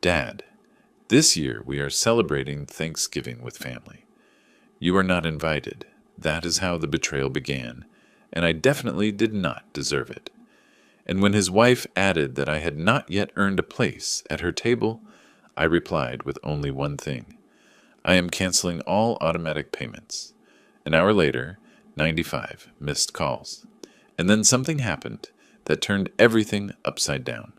Dad, this year we are celebrating Thanksgiving with family. You are not invited. That is how the betrayal began, and I definitely did not deserve it. And when his wife added that I had not yet earned a place at her table, I replied with only one thing. I am canceling all automatic payments. An hour later, 95 missed calls. And then something happened that turned everything upside down.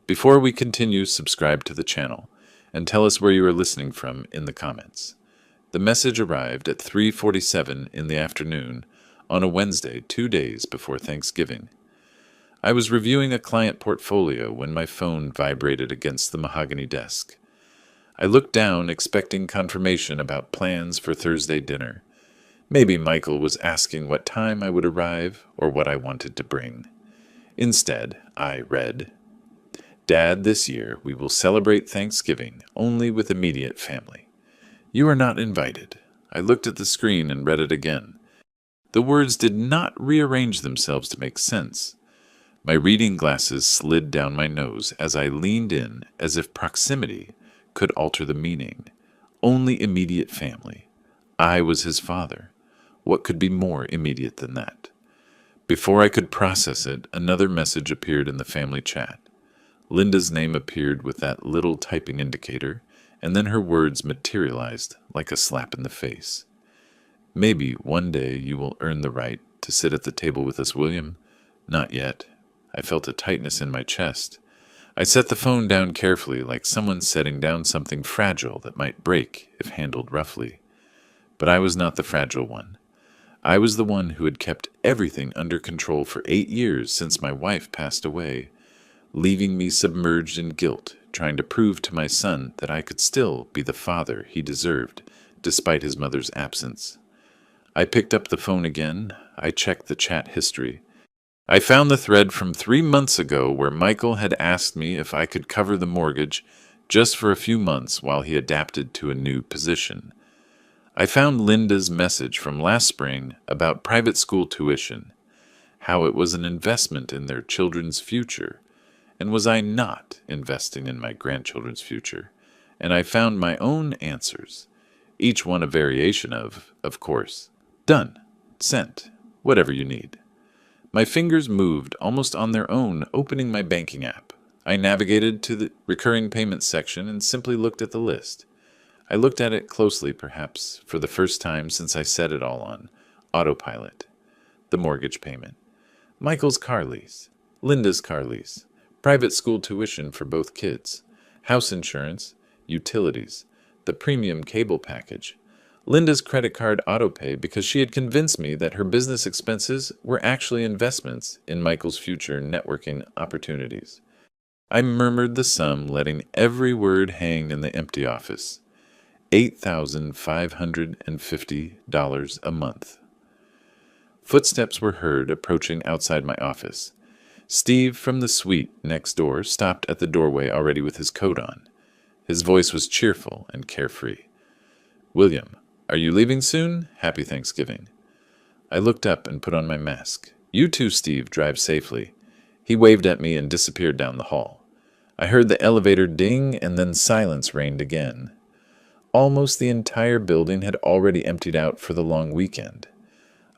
Before we continue, subscribe to the channel and tell us where you are listening from in the comments. The message arrived at 3:47 in the afternoon on a Wednesday, 2 days before Thanksgiving. I was reviewing a client portfolio when my phone vibrated against the mahogany desk. I looked down, expecting confirmation about plans for Thursday dinner. Maybe Michael was asking what time I would arrive or what I wanted to bring. Instead, I read, Dad, this year we will celebrate Thanksgiving only with immediate family. You are not invited. I looked at the screen and read it again. The words did not rearrange themselves to make sense. My reading glasses slid down my nose as I leaned in as if proximity could alter the meaning. Only immediate family. I was his father. What could be more immediate than that? Before I could process it, another message appeared in the family chat. Linda's name appeared with that little typing indicator, and then her words materialized like a slap in the face. Maybe one day you will earn the right to sit at the table with us, William. Not yet. I felt a tightness in my chest. I set the phone down carefully, like someone setting down something fragile that might break if handled roughly. But I was not the fragile one. I was the one who had kept everything under control for 8 years since my wife passed away, leaving me submerged in guilt, trying to prove to my son that I could still be the father he deserved, despite his mother's absence. I picked up the phone again. I checked the chat history. I found the thread from 3 months ago where Michael had asked me if I could cover the mortgage just for a few months while he adapted to a new position. I found Linda's message from last spring about private school tuition, how it was an investment in their children's future, and was I not investing in my grandchildren's future? And I found my own answers, each one a variation of course. Done. Sent. Whatever you need. My fingers moved almost on their own, opening my banking app. I navigated to the recurring payments section and simply looked at the list. I looked at it closely, perhaps for the first time since I set it all on autopilot. The mortgage payment, Michael's car lease, Linda's car lease, private school tuition for both kids, house insurance, utilities, the premium cable package, Linda's credit card autopay because she had convinced me that her business expenses were actually investments in Michael's future networking opportunities. I murmured the sum, letting every word hang in the empty office. $8,550 a month. Footsteps were heard approaching outside my office. Steve from the suite next door stopped at the doorway already with his coat on. His voice was cheerful and carefree. William, are you leaving soon? Happy Thanksgiving. I looked up and put on my mask. You too, Steve. Drive safely. He waved at me and disappeared down the hall. I heard the elevator ding and then silence reigned again. Almost the entire building had already emptied out for the long weekend.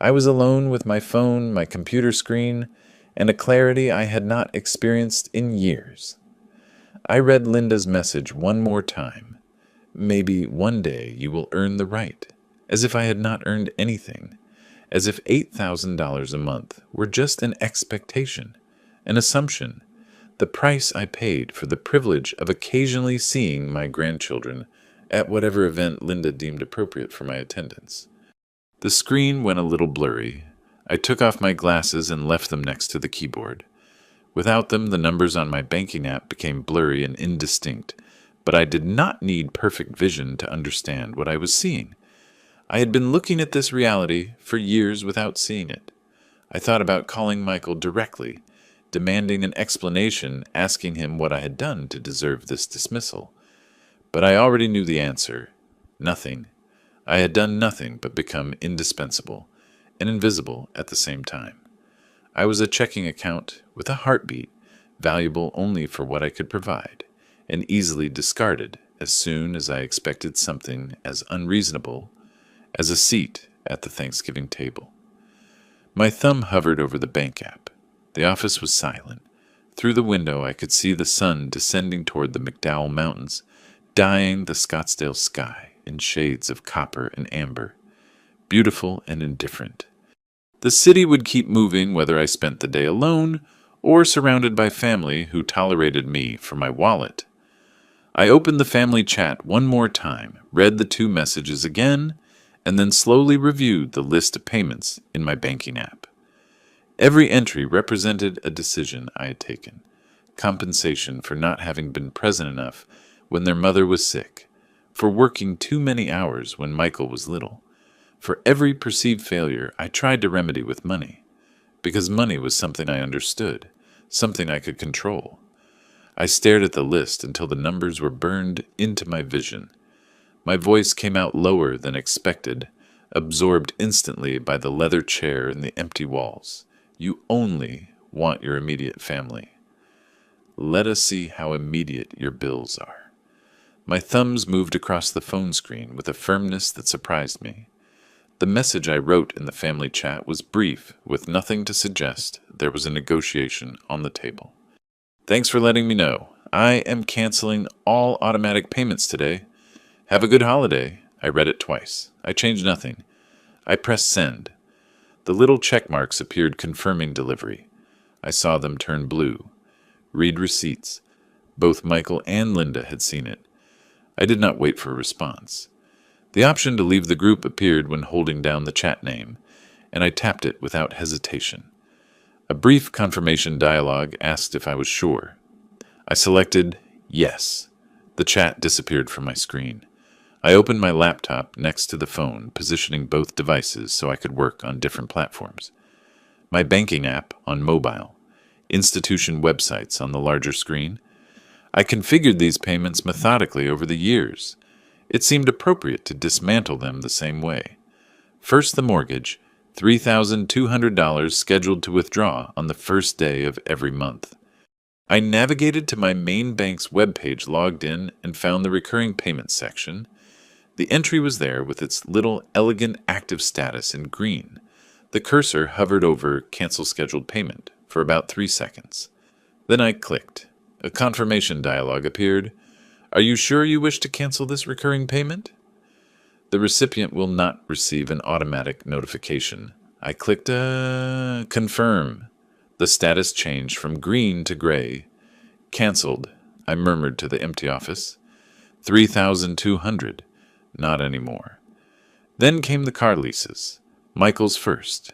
I was alone with my phone, my computer screen, and a clarity I had not experienced in years. I read Linda's message one more time. Maybe one day you will earn the right, as if I had not earned anything, as if $8,000 a month were just an expectation, an assumption, the price I paid for the privilege of occasionally seeing my grandchildren at whatever event Linda deemed appropriate for my attendance. The screen went a little blurry. I took off my glasses and left them next to the keyboard. Without them, the numbers on my banking app became blurry and indistinct, but I did not need perfect vision to understand what I was seeing. I had been looking at this reality for years without seeing it. I thought about calling Michael directly, demanding an explanation, asking him what I had done to deserve this dismissal. But I already knew the answer. Nothing. I had done nothing but become indispensable and invisible at the same time. I was a checking account with a heartbeat, valuable only for what I could provide, and easily discarded as soon as I expected something as unreasonable as a seat at the Thanksgiving table. My thumb hovered over the bank app. The office was silent. Through the window I could see the sun descending toward the McDowell Mountains, dyeing the Scottsdale sky in shades of copper and amber, beautiful and indifferent. The city would keep moving whether I spent the day alone or surrounded by family who tolerated me for my wallet. I opened the family chat one more time, read the 2 messages again, and then slowly reviewed the list of payments in my banking app. Every entry represented a decision I had taken: compensation for not having been present enough when their mother was sick, for working too many hours when Michael was little. For every perceived failure, I tried to remedy with money, because money was something I understood, something I could control. I stared at the list until the numbers were burned into my vision. My voice came out lower than expected, absorbed instantly by the leather chair and the empty walls. You only want your immediate family. Let us see how immediate your bills are. My thumbs moved across the phone screen with a firmness that surprised me. The message I wrote in the family chat was brief, with nothing to suggest there was a negotiation on the table. Thanks for letting me know. I am canceling all automatic payments today. Have a good holiday. I read it twice. I changed nothing. I pressed send. The little check marks appeared confirming delivery. I saw them turn blue. Read receipts. Both Michael and Linda had seen it. I did not wait for a response. The option to leave the group appeared when holding down the chat name, and I tapped it without hesitation. A brief confirmation dialogue asked if I was sure. I selected yes. The chat disappeared from my screen. I opened my laptop next to the phone, positioning both devices so I could work on different platforms. My banking app on mobile, institution websites on the larger screen. I configured these payments methodically over the years. It seemed appropriate to dismantle them the same way. First, the mortgage, $3,200 scheduled to withdraw on the first day of every month. I navigated to my main bank's webpage, logged in, and found the recurring payments section. The entry was there with its little elegant active status in green. The cursor hovered over Cancel Scheduled Payment for about 3 seconds. Then I clicked. A confirmation dialog appeared. Are you sure you wish to cancel this recurring payment? The recipient will not receive an automatic notification. I clicked Confirm. The status changed from green to gray. Cancelled, I murmured to the empty office. 3,200. Not anymore. Then came the car leases. Michael's first.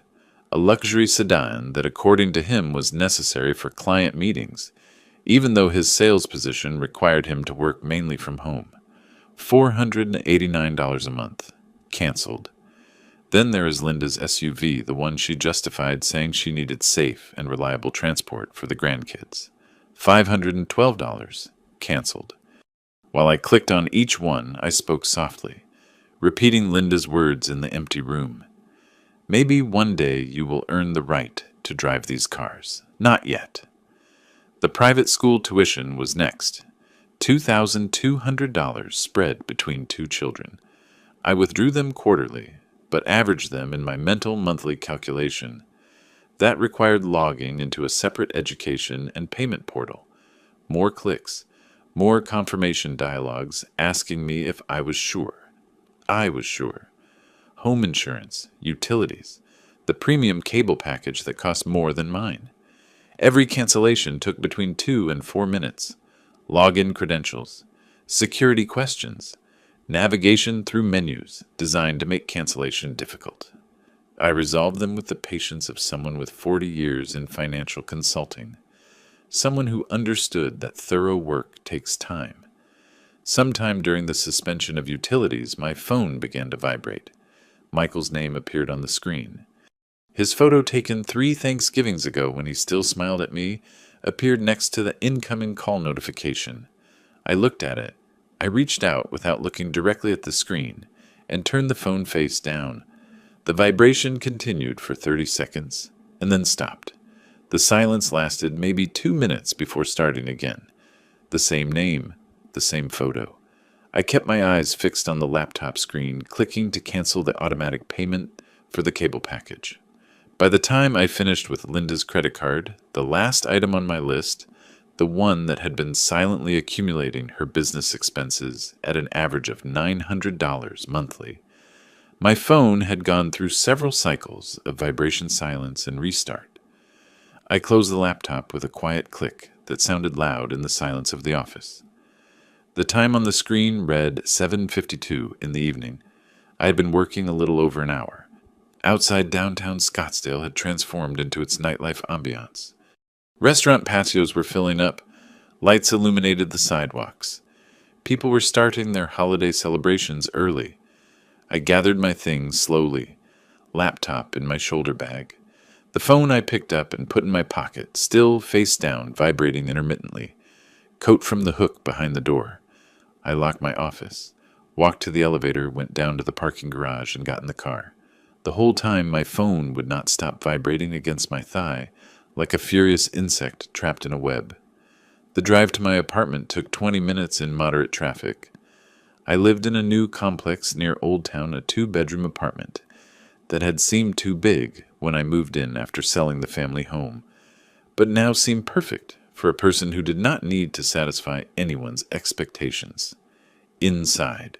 A luxury sedan that, according to him, was necessary for client meetings, even though his sales position required him to work mainly from home. $489 a month. Cancelled. Then there is Linda's SUV, the one she justified saying she needed safe and reliable transport for the grandkids. $512. Cancelled. While I clicked on each one, I spoke softly, repeating Linda's words in the empty room. Maybe one day you will earn the right to drive these cars. Not yet. The private school tuition was next. $2,200 spread between 2 children. I withdrew them quarterly, but averaged them in my mental monthly calculation. That required logging into a separate education and payment portal. More clicks, more confirmation dialogues asking me if I was sure. I was sure. Home insurance, utilities, the premium cable package that cost more than mine. Every cancellation took between 2 and 4 minutes. Login credentials, security questions, navigation through menus designed to make cancellation difficult. I resolved them with the patience of someone with 40 years in financial consulting, someone who understood that thorough work takes time. Sometime during the suspension of utilities, my phone began to vibrate. Michael's name appeared on the screen. His photo, taken 3 Thanksgivings ago when he still smiled at me, appeared next to the incoming call notification. I looked at it. I reached out without looking directly at the screen and turned the phone face down. The vibration continued for 30 seconds and then stopped. The silence lasted maybe 2 minutes before starting again. The same name, the same photo. I kept my eyes fixed on the laptop screen, clicking to cancel the automatic payment for the cable package. By the time I finished with Linda's credit card, the last item on my list, the one that had been silently accumulating her business expenses at an average of $900 monthly, my phone had gone through several cycles of vibration silence and restart. I closed the laptop with a quiet click that sounded loud in the silence of the office. The time on the screen read 7:52 in the evening. I had been working a little over an hour. Outside downtown Scottsdale had transformed into its nightlife ambiance. Restaurant patios were filling up. Lights illuminated the sidewalks. People were starting their holiday celebrations early. I gathered my things slowly, laptop in my shoulder bag. The phone I picked up and put in my pocket, still face down, vibrating intermittently. Coat from the hook behind the door. I locked my office, walked to the elevator, went down to the parking garage, and got in the car. The whole time my phone would not stop vibrating against my thigh, like a furious insect trapped in a web. The drive to my apartment took 20 minutes in moderate traffic. I lived in a new complex near Old Town, a 2-bedroom apartment that had seemed too big when I moved in after selling the family home, but now seemed perfect for a person who did not need to satisfy anyone's expectations. Inside,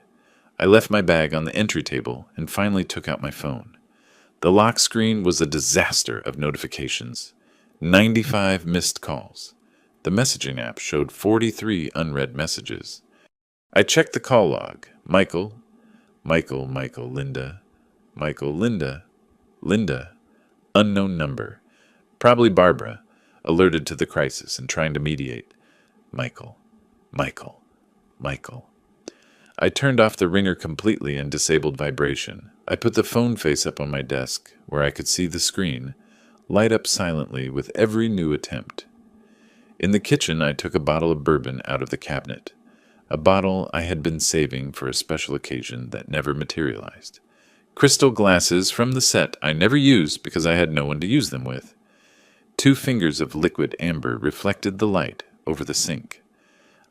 I left my bag on the entry table and finally took out my phone. The lock screen was a disaster of notifications. 95 missed calls. The messaging app showed 43 unread messages. I checked the call log. Michael, Linda, Linda, unknown number. Probably Barbara, alerted to the crisis and trying to mediate. Michael. I turned off the ringer completely and disabled vibration. I put the phone face up on my desk, where I could see the screen, light up silently with every new attempt. In the kitchen, I took a bottle of bourbon out of the cabinet, a bottle I had been saving for a special occasion that never materialized. Crystal glasses from the set I never used because I had no one to use them with. 2 fingers of liquid amber reflected the light over the sink.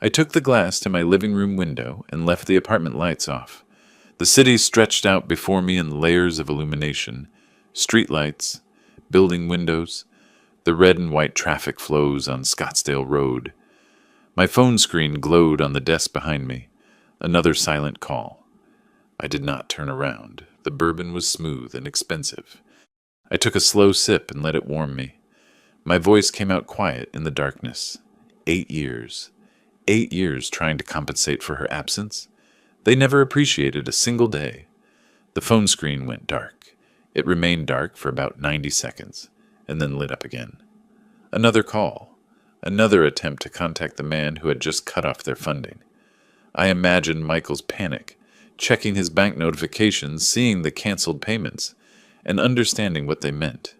I took the glass to my living room window and left the apartment lights off. The city stretched out before me in layers of illumination, street lights, building windows, the red and white traffic flows on Scottsdale Road. My phone screen glowed on the desk behind me. Another silent call. I did not turn around. The bourbon was smooth and expensive. I took a slow sip and let it warm me. My voice came out quiet in the darkness. 8 years. 8 years trying to compensate for her absence. They never appreciated a single day. The phone screen went dark. It remained dark for about 90 seconds, and then lit up again. Another call. Another attempt to contact the man who had just cut off their funding. I imagined Michael's panic, checking his bank notifications, seeing the canceled payments, and understanding what they meant.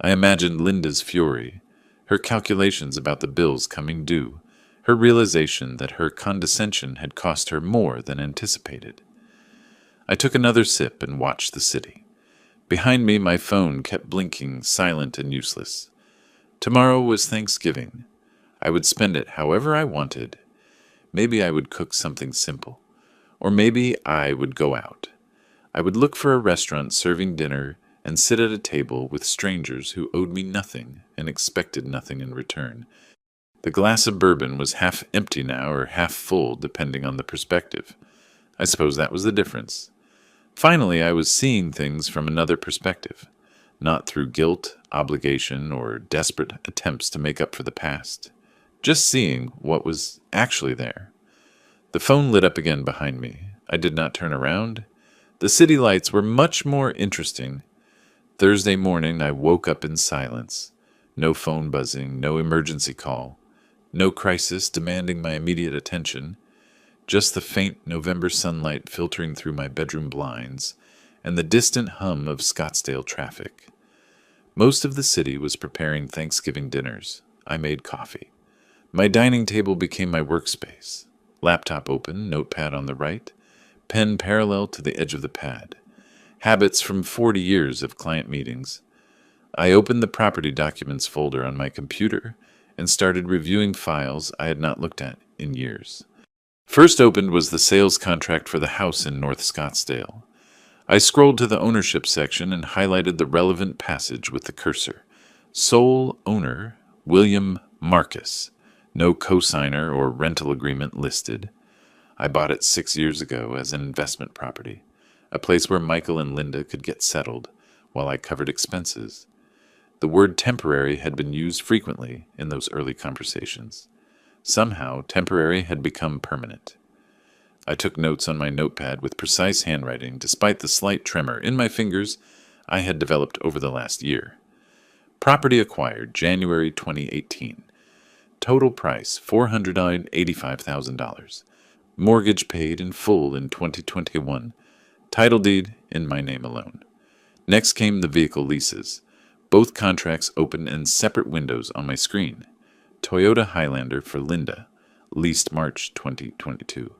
I imagined Linda's fury, her calculations about the bills coming due, her realization that her condescension had cost her more than anticipated. I took another sip and watched the city. Behind me, my phone kept blinking, silent and useless. Tomorrow was Thanksgiving. I would spend it however I wanted. Maybe I would cook something simple. Or maybe I would go out. I would look for a restaurant serving dinner and sit at a table with strangers who owed me nothing and expected nothing in return. The glass of bourbon was half empty now or half full, depending on the perspective. I suppose that was the difference. Finally, I was seeing things from another perspective, not through guilt, obligation, or desperate attempts to make up for the past. Just seeing what was actually there. The phone lit up again behind me. I did not turn around. The city lights were much more interesting. Thursday morning, I woke up in silence. No phone buzzing, no emergency call. No crisis demanding my immediate attention. Just the faint November sunlight filtering through my bedroom blinds and the distant hum of Scottsdale traffic. Most of the city was preparing Thanksgiving dinners. I made coffee. My dining table became my workspace. Laptop open, notepad on the right, pen parallel to the edge of the pad. Habits from 40 years of client meetings. I opened the property documents folder on my computer and started reviewing files I had not looked at in years. First opened was the sales contract for the house in North Scottsdale. I scrolled to the ownership section and highlighted the relevant passage with the cursor. Sole owner, William Marcus. No cosigner or rental agreement listed. I bought it 6 years ago as an investment property, a place where Michael and Linda could get settled while I covered expenses. The word temporary had been used frequently in those early conversations. Somehow, temporary had become permanent. I took notes on my notepad with precise handwriting despite the slight tremor in my fingers I had developed over the last year. Property acquired January 2018. Total price $485,000. Mortgage paid in full in 2021. Title deed in my name alone. Next came the vehicle leases. Both contracts open in separate windows on my screen. Toyota Highlander for Linda, leased March 2022.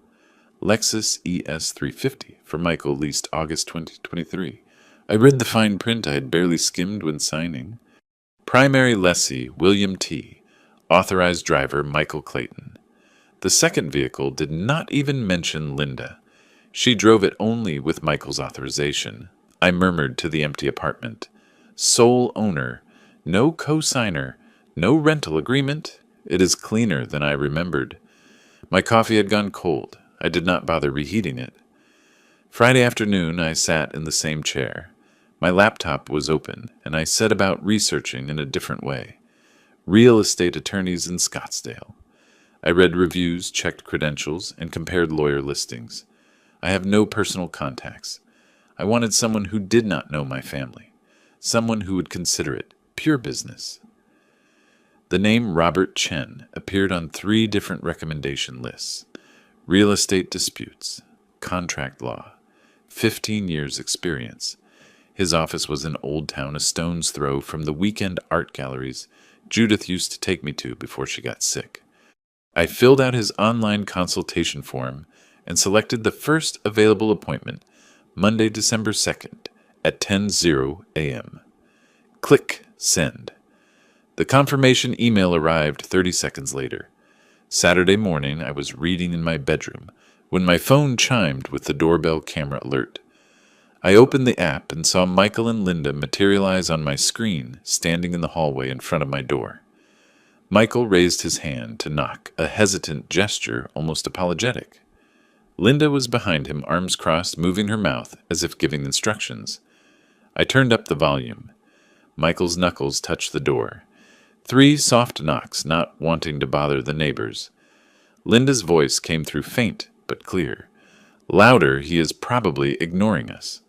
Lexus ES350 for Michael, leased August 2023. I read the fine print I had barely skimmed when signing. Primary lessee William T. Authorized driver Michael Clayton. The second vehicle did not even mention Linda. She drove it only with Michael's authorization. I murmured to the empty apartment. Sole owner, no cosigner, no rental agreement. It is cleaner than I remembered. My coffee had gone cold. I did not bother reheating it. Friday afternoon, I sat in the same chair. My laptop was open, and I set about researching in a different way. Real estate attorneys in Scottsdale. I read reviews, checked credentials, and compared lawyer listings. I have no personal contacts. I wanted someone who did not know my family, someone who would consider it pure business. The name Robert Chen appeared on 3 different recommendation lists. Real estate disputes, contract law, 15 years experience. His office was in Old Town, a stone's throw from the weekend art galleries Judith used to take me to before she got sick. I filled out his online consultation form and selected the first available appointment, Monday, December 2nd, at 10:00 a.m. Click Send. The confirmation email arrived 30 seconds later. Saturday morning, I was reading in my bedroom when my phone chimed with the doorbell camera alert. I opened the app and saw Michael and Linda materialize on my screen, standing in the hallway in front of my door. Michael raised his hand to knock, a hesitant gesture, almost apologetic. Linda was behind him, arms crossed, moving her mouth as if giving instructions. I turned up the volume. Michael's knuckles touched the door. 3 soft knocks, not wanting to bother the neighbors. Linda's voice came through faint but clear. Louder, he is probably ignoring us.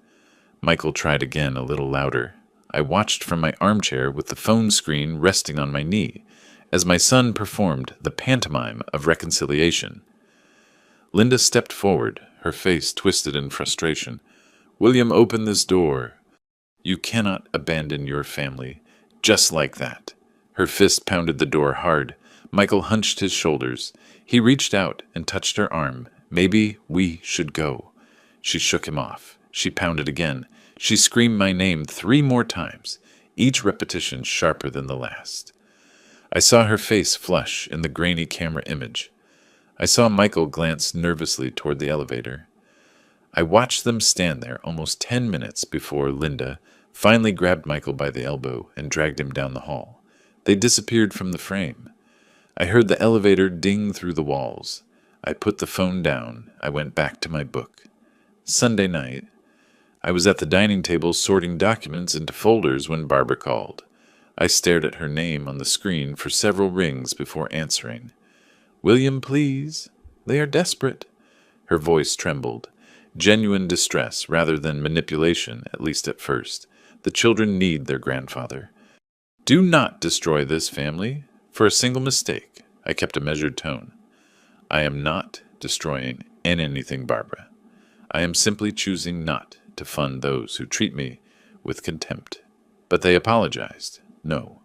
Michael tried again, a little louder. I watched from my armchair with the phone screen resting on my knee as my son performed the pantomime of reconciliation. Linda stepped forward, her face twisted in frustration. William, open this door. You cannot abandon your family just like that. Her fist pounded the door hard. Michael hunched his shoulders. He reached out and touched her arm. Maybe we should go. She shook him off. She pounded again. She screamed my name 3 more times, each repetition sharper than the last. I saw her face flush in the grainy camera image. I saw Michael glance nervously toward the elevator. I watched them stand there almost 10 minutes before Linda finally grabbed Michael by the elbow and dragged him down the hall. They disappeared from the frame. I heard the elevator ding through the walls. I put the phone down. I went back to my book. Sunday night. I was at the dining table sorting documents into folders when Barbara called. I stared at her name on the screen for several rings before answering. William, please. They are desperate. Her voice trembled. Genuine distress rather than manipulation, at least at first. The children need their grandfather. Do not destroy this family for a single mistake. I kept a measured tone. I am not destroying anything, Barbara. I am simply choosing not to fund those who treat me with contempt. But they apologized. No.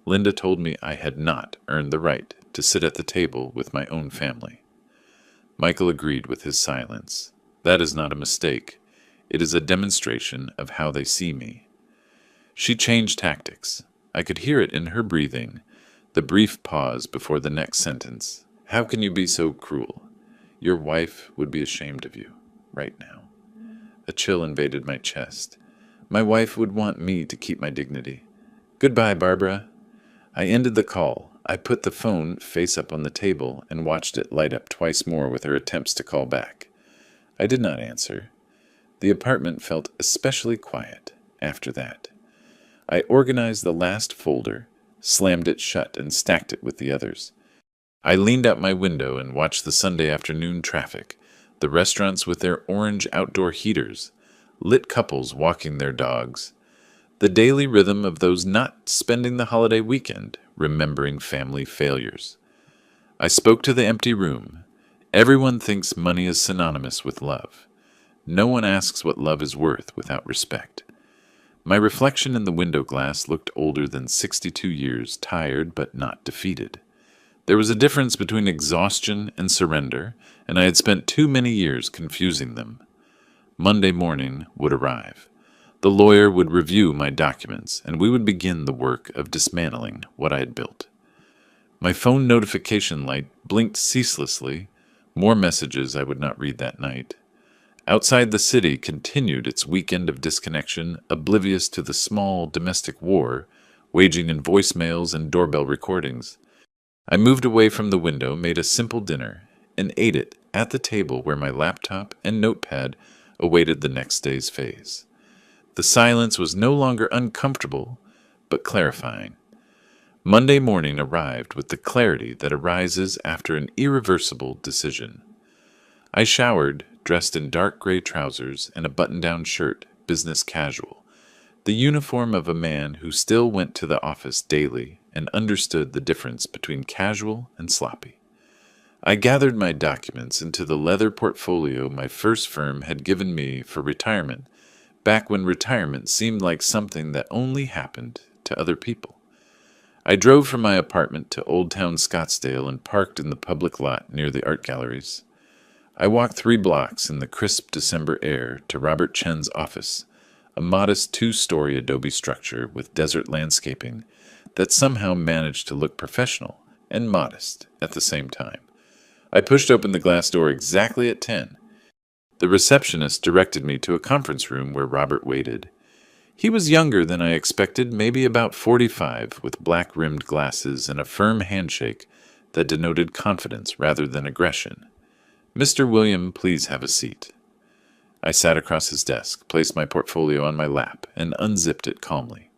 Linda told me I had not earned the right to sit at the table with my own family. Michael agreed with his silence. That is not a mistake. It is a demonstration of how they see me. She changed tactics. I could hear it in her breathing, the brief pause before the next sentence. How can you be so cruel? Your wife would be ashamed of you, right now. A chill invaded my chest. My wife would want me to keep my dignity. Goodbye, Barbara. I ended the call. I put the phone face up on the table and watched it light up twice more with her attempts to call back. I did not answer. The apartment felt especially quiet after that. I organized the last folder, slammed it shut, and stacked it with the others. I leaned out my window and watched the Sunday afternoon traffic, the restaurants with their orange outdoor heaters, lit couples walking their dogs, the daily rhythm of those not spending the holiday weekend remembering family failures. I spoke to the empty room. Everyone thinks money is synonymous with love. No one asks what love is worth without respect. My reflection in the window glass looked older than 62 years, tired but not defeated. There was a difference between exhaustion and surrender, and I had spent too many years confusing them. Monday morning would arrive. The lawyer would review my documents, and we would begin the work of dismantling what I had built. My phone notification light blinked ceaselessly, more messages I would not read that night. Outside the city continued its weekend of disconnection, oblivious to the small domestic war, waging in voicemails and doorbell recordings. I moved away from the window, made a simple dinner, and ate it at the table where my laptop and notepad awaited the next day's phase. The silence was no longer uncomfortable, but clarifying. Monday morning arrived with the clarity that arises after an irreversible decision. I showered, dressed in dark gray trousers and a button-down shirt, business casual, the uniform of a man who still went to the office daily and understood the difference between casual and sloppy. I gathered my documents into the leather portfolio my first firm had given me for retirement, back when retirement seemed like something that only happened to other people. I drove from my apartment to Old Town Scottsdale and parked in the public lot near the art galleries. I walked 3 blocks in the crisp December air to Robert Chen's office, a modest 2-story adobe structure with desert landscaping that somehow managed to look professional and modest at the same time. I pushed open the glass door exactly at 10. The receptionist directed me to a conference room where Robert waited. He was younger than I expected, maybe about 45, with black-rimmed glasses and a firm handshake that denoted confidence rather than aggression. "Mr. William, please have a seat." I sat across his desk, placed my portfolio on my lap, and unzipped it calmly.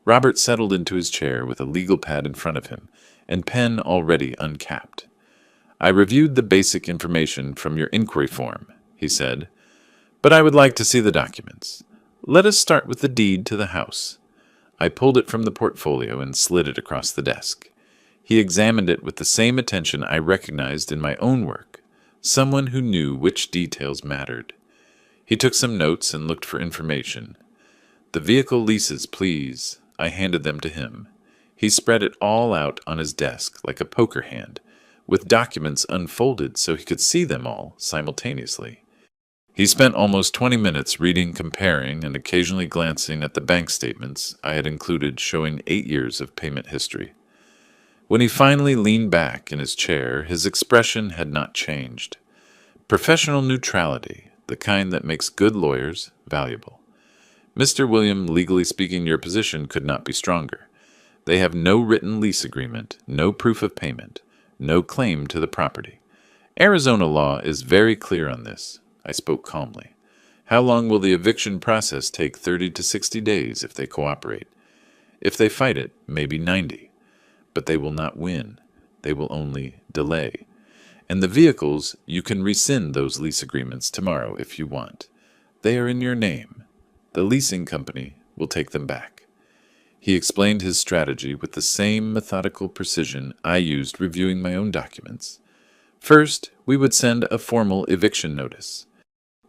Robert settled into his chair with a legal pad in front of him and pen already uncapped. "I reviewed the basic information from your inquiry form," he said, "but I would like to see the documents. Let us start with the deed to the house." I pulled it from the portfolio and slid it across the desk. He examined it with the same attention I recognized in my own work, someone who knew which details mattered. He took some notes and looked for information. "The vehicle leases, please." I handed them to him. He spread it all out on his desk like a poker hand, with documents unfolded so he could see them all simultaneously. He spent almost 20 minutes reading, comparing, and occasionally glancing at the bank statements I had included showing 8 years of payment history. When he finally leaned back in his chair, his expression had not changed. Professional neutrality, the kind that makes good lawyers valuable. "Mr. William, legally speaking, your position could not be stronger. They have no written lease agreement, no proof of payment, no claim to the property. Arizona law is very clear on this." I spoke calmly. "How long will the eviction process take? 30 to 60 days if they cooperate. If they fight it, maybe 90. But they will not win. They will only delay. And the vehicles, you can rescind those lease agreements tomorrow if you want. They are in your name. The leasing company will take them back." He explained his strategy with the same methodical precision I used reviewing my own documents. First, we would send a formal eviction notice.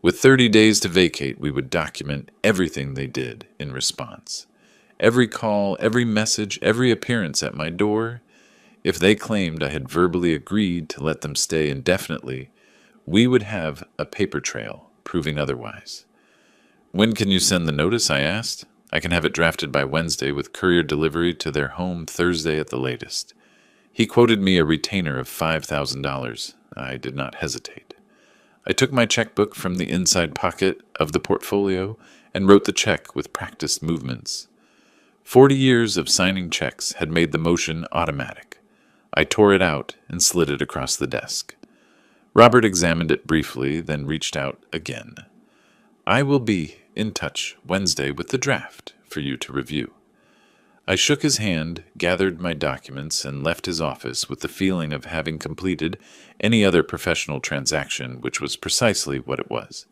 With 30 days to vacate, we would document everything they did in response. Every call, every message, every appearance at my door. If they claimed I had verbally agreed to let them stay indefinitely, we would have a paper trail proving otherwise. "When can you send the notice?" I asked. "I can have it drafted by Wednesday with courier delivery to their home Thursday at the latest." He quoted me a retainer of $5,000. I did not hesitate. I took my checkbook from the inside pocket of the portfolio and wrote the check with practiced movements. 40 years of signing checks had made the motion automatic. I tore it out and slid it across the desk. Robert examined it briefly, then reached out again. "I will be in touch Wednesday with the draft for you to review." I shook his hand, gathered my documents, and left his office with the feeling of having completed any other professional transaction, which was precisely what it was.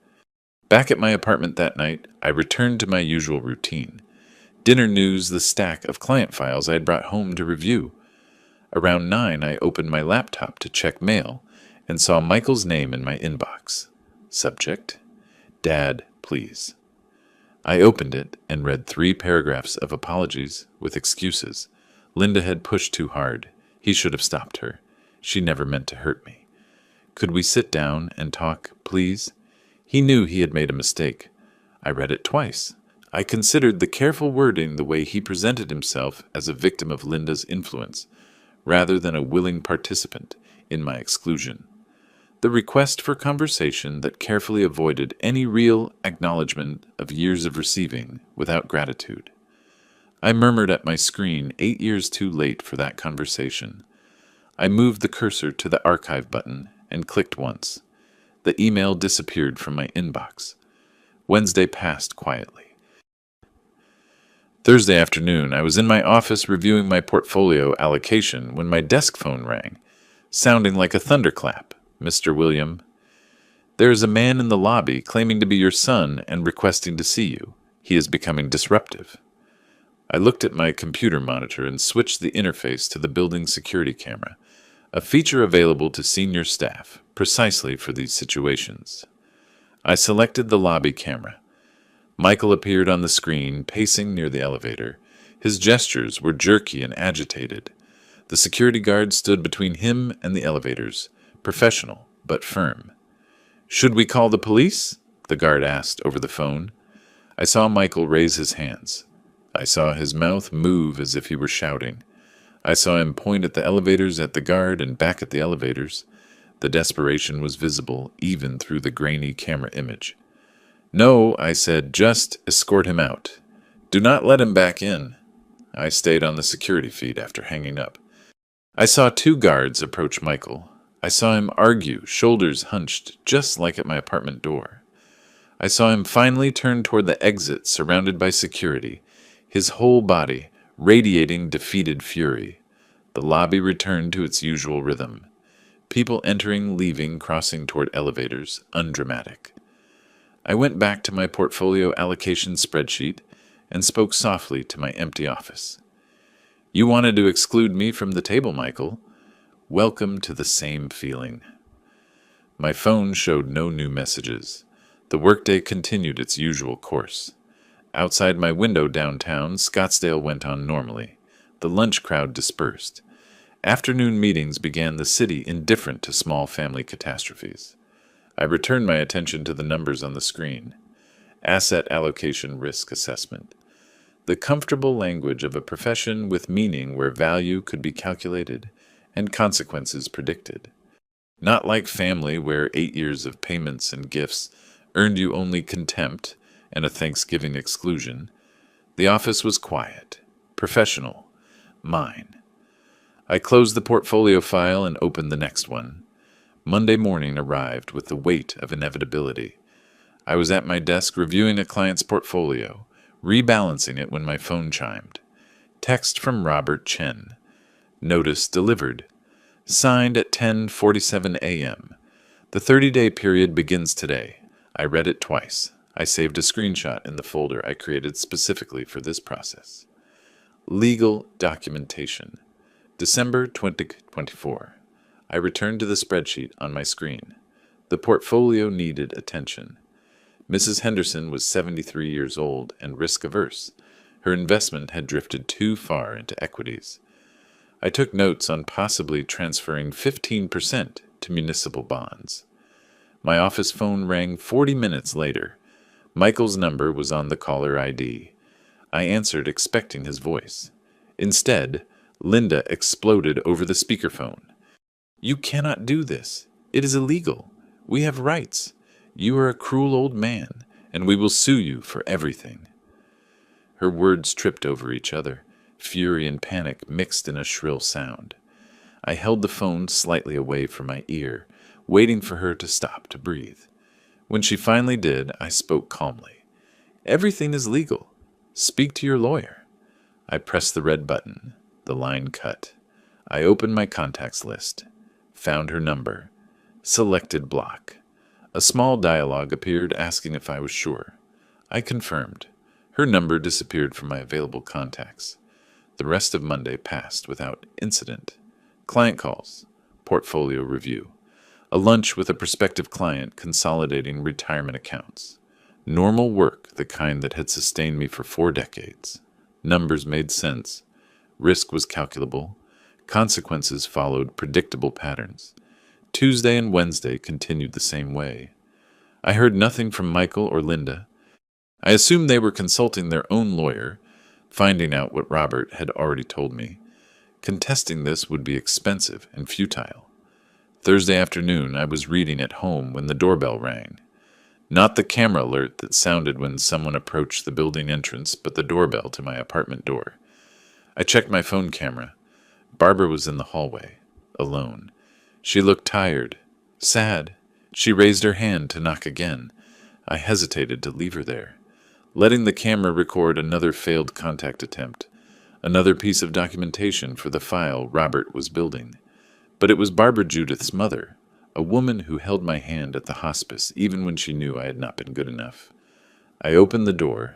Back at my apartment that night, I returned to my usual routine. Dinner news the stack of client files I had brought home to review. Around 9, I opened my laptop to check mail and saw Michael's name in my inbox. Subject: Dad, please. I opened it and read 3 paragraphs of apologies with excuses. Linda had pushed too hard. He should have stopped her. She never meant to hurt me. Could we sit down and talk, please? He knew he had made a mistake. I read it twice. I considered the careful wording the way he presented himself as a victim of Linda's influence, rather than a willing participant in my exclusion. The request for conversation that carefully avoided any real acknowledgement of years of receiving without gratitude. I murmured at my screen 8 years too late for that conversation. I moved the cursor to the archive button and clicked once. The email disappeared from my inbox. Wednesday passed quietly. Thursday afternoon, I was in my office reviewing my portfolio allocation when my desk phone rang, sounding like a thunderclap. "Mr. William, there is a man in the lobby claiming to be your son and requesting to see you. He is becoming disruptive." I looked at my computer monitor and switched the interface to the building security camera, a feature available to senior staff precisely for these situations. I selected the lobby camera. Michael appeared on the screen, pacing near the elevator. His gestures were jerky and agitated. The security guard stood between him and the elevators, professional but firm. "Should we call the police?" the guard asked over the phone. I saw Michael raise his hands. I saw his mouth move as if he were shouting. I saw him point at the elevators, at the guard, and back at the elevators. The desperation was visible even through the grainy camera image. "No," I said, "just escort him out. Do not let him back in." I stayed on the security feed after hanging up. I saw 2 guards approach Michael. I saw him argue, shoulders hunched, just like at my apartment door. I saw him finally turn toward the exit, surrounded by security, his whole body radiating defeated fury. The lobby returned to its usual rhythm. People entering, leaving, crossing toward elevators, undramatic. I went back to my portfolio allocation spreadsheet and spoke softly to my empty office. "You wanted to exclude me from the table, Michael. Welcome to the same feeling." My phone showed no new messages. The workday continued its usual course. Outside my window downtown, Scottsdale went on normally. The lunch crowd dispersed. Afternoon meetings began the city indifferent to small family catastrophes. I returned my attention to the numbers on the screen. Asset allocation risk assessment. The comfortable language of a profession with meaning where value could be calculated and consequences predicted. Not like family, where 8 years of payments and gifts earned you only contempt and a Thanksgiving exclusion. The office was quiet, professional, mine. I closed the portfolio file and opened the next one. Monday morning arrived with the weight of inevitability. I was at my desk reviewing a client's portfolio, rebalancing it when my phone chimed. Text from Robert Chen. Notice delivered. Signed at 10:47 a.m. The 30-day period begins today. I read it twice. I saved a screenshot in the folder I created specifically for this process. Legal documentation. December 2024. I returned to the spreadsheet on my screen. The portfolio needed attention. Mrs. Henderson was 73 years old and risk-averse. Her investment had drifted too far into equities. I took notes on possibly transferring 15% to municipal bonds. My office phone rang 40 minutes later. Michael's number was on the caller ID. I answered, expecting his voice. Instead, Linda exploded over the speakerphone. "You cannot do this. It is illegal. We have rights. You are a cruel old man, and we will sue you for everything." Her words tripped over each other, fury and panic mixed in a shrill sound. I held the phone slightly away from my ear, waiting for her to stop to breathe. When she finally did, I spoke calmly. "Everything is legal. Speak to your lawyer." I pressed the red button. The line cut. I opened my contacts list, found her number, selected block. A small dialogue appeared asking if I was sure. I confirmed. Her number disappeared from my available contacts. The rest of Monday passed without incident. Client calls, portfolio review, a lunch with a prospective client consolidating retirement accounts. Normal work, the kind that had sustained me for 4 decades. Numbers made sense. Risk was calculable. Consequences followed predictable patterns. Tuesday and Wednesday continued the same way. I heard nothing from Michael or Linda. I assumed they were consulting their own lawyer, finding out what Robert had already told me. Contesting this would be expensive and futile. Thursday afternoon, I was reading at home when the doorbell rang. Not the camera alert that sounded when someone approached the building entrance, but the doorbell to my apartment door. I checked my phone camera. Barbara was in the hallway, alone. She looked tired, sad. She raised her hand to knock again. I hesitated to leave her there, letting the camera record another failed contact attempt, another piece of documentation for the file Robert was building. But it was Barbara Judith's mother, a woman who held my hand at the hospice even when she knew I had not been good enough. I opened the door.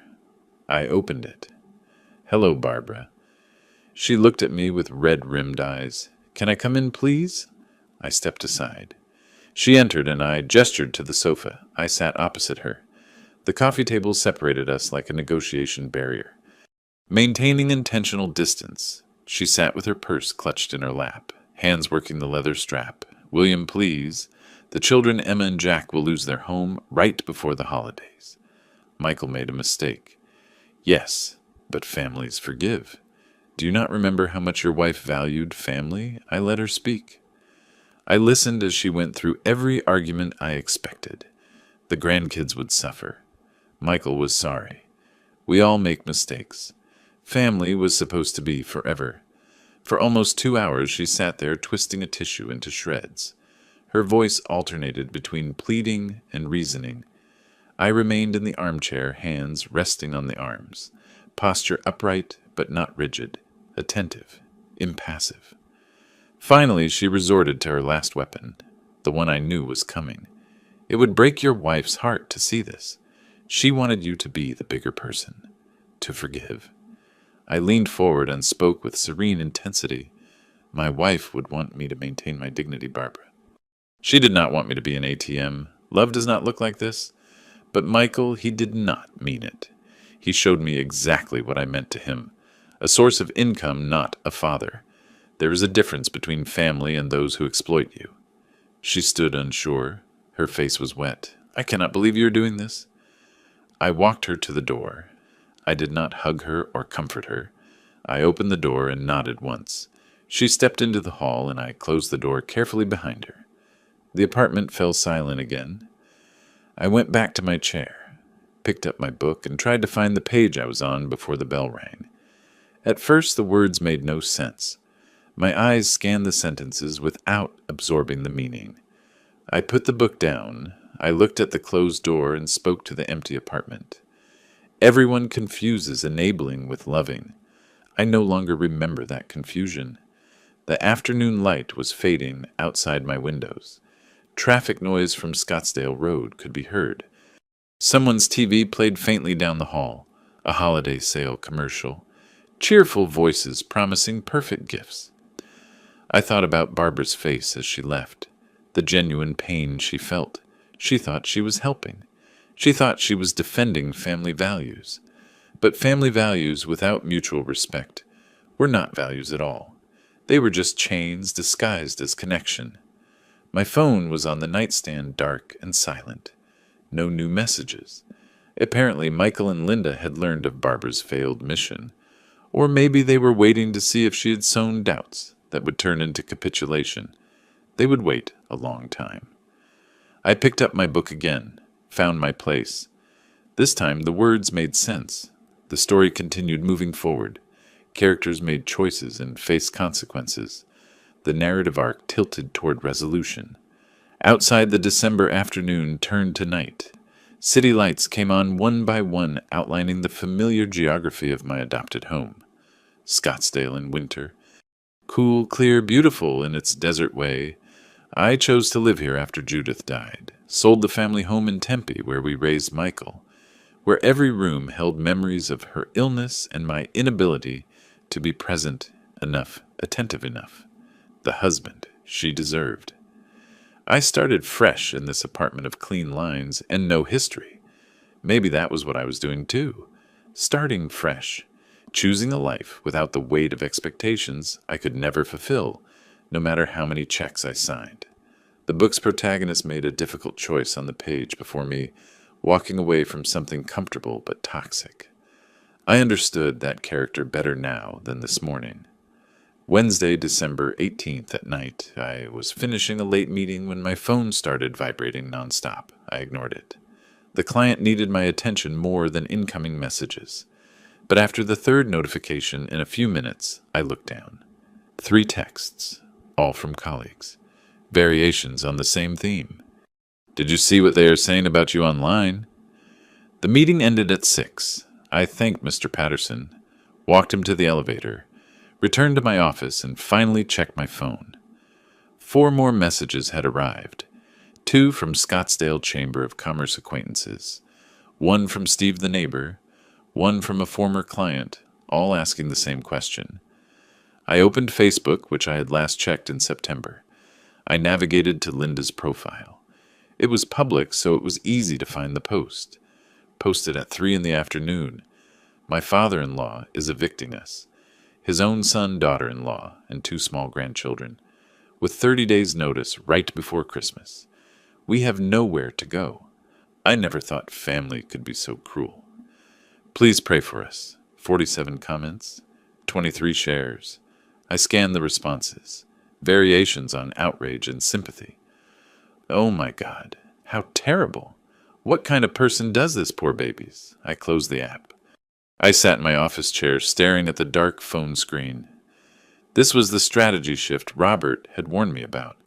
I opened it. "Hello, Barbara." She looked at me with red-rimmed eyes. "Can I come in, please?" I stepped aside. She entered, and I gestured to the sofa. I sat opposite her. The coffee table separated us like a negotiation barrier. Maintaining intentional distance, she sat with her purse clutched in her lap, hands working the leather strap. "William, please. The children, Emma and Jack, will lose their home right before the holidays." Michael made a mistake. "Yes, but families forgive. Do you not remember how much your wife valued family?" I let her speak. I listened as she went through every argument I expected. The grandkids would suffer. Michael was sorry. We all make mistakes. Family was supposed to be forever. For almost 2 hours she sat there twisting a tissue into shreds. Her voice alternated between pleading and reasoning. I remained in the armchair, hands resting on the arms, posture upright but not rigid, attentive, impassive. Finally, she resorted to her last weapon, the one I knew was coming. "It would break your wife's heart to see this. She wanted you to be the bigger person, to forgive." I leaned forward and spoke with serene intensity. "My wife would want me to maintain my dignity, Barbara. She did not want me to be an ATM. Love does not look like this." But Michael, he did not mean it. He showed me exactly what I meant to him. A source of income, not a father. There is a difference between family and those who exploit you. She stood unsure. Her face was wet. "I cannot believe you are doing this." I walked her to the door. I did not hug her or comfort her. I opened the door and nodded once. She stepped into the hall, and I closed the door carefully behind her. The apartment fell silent again. I went back to my chair, picked up my book, and tried to find the page I was on before the bell rang. At first, the words made no sense. My eyes scanned the sentences without absorbing the meaning. I put the book down. I looked at the closed door and spoke to the empty apartment. Everyone confuses enabling with loving. I no longer remember that confusion. The afternoon light was fading outside my windows. Traffic noise from Scottsdale Road could be heard. Someone's TV played faintly down the hall, a holiday sale commercial. Cheerful voices promising perfect gifts. I thought about Barbara's face as she left, the genuine pain she felt. She thought she was helping. She thought she was defending family values. But family values without mutual respect were not values at all. They were just chains disguised as connection. My phone was on the nightstand, dark and silent. No new messages. Apparently, Michael and Linda had learned of Barbara's failed mission. Or maybe they were waiting to see if she had sown doubts that would turn into capitulation. They would wait a long time. I picked up my book again, found my place. This time the words made sense. The story continued moving forward. Characters made choices and faced consequences. The narrative arc tilted toward resolution. Outside, the December afternoon turned to night. City lights came on one by one, outlining the familiar geography of my adopted home. Scottsdale in winter. Cool, clear, beautiful in its desert way. I chose to live here after Judith died. Sold the family home in Tempe, where we raised Michael, where every room held memories of her illness and my inability to be present enough, attentive enough. The husband she deserved. I started fresh in this apartment of clean lines and no history. Maybe that was what I was doing too. Starting fresh. Choosing a life without the weight of expectations I could never fulfill, no matter how many checks I signed. The book's protagonist made a difficult choice on the page before me, walking away from something comfortable but toxic. I understood that character better now than this morning. Wednesday, December 18th at night, I was finishing a late meeting when my phone started vibrating nonstop. I ignored it. The client needed my attention more than incoming messages. But after the third notification in a few minutes, I looked down. 3 texts, all from colleagues. Variations on the same theme. Did you see what they are saying about you online? The meeting ended at 6. I thanked Mr. Patterson, walked him to the elevator, returned to my office, and finally checked my phone. 4 more messages had arrived. 2 from Scottsdale Chamber of Commerce acquaintances. 1 from Steve the neighbor. 1 from a former client, all asking the same question. I opened Facebook, which I had last checked in September. I navigated to Linda's profile. It was public, so it was easy to find the post. Posted at 3 in the afternoon. My father-in-law is evicting us. His own son, daughter-in-law, and 2 small grandchildren, with 30 days' notice right before Christmas. We have nowhere to go. I never thought family could be so cruel. Please pray for us. 47 comments, 23 shares. I scanned the responses. Variations on outrage and sympathy. Oh my God, how terrible. What kind of person does this, poor babies? I closed the app. I sat in my office chair staring at the dark phone screen. This was the strategy shift Robert had warned me about.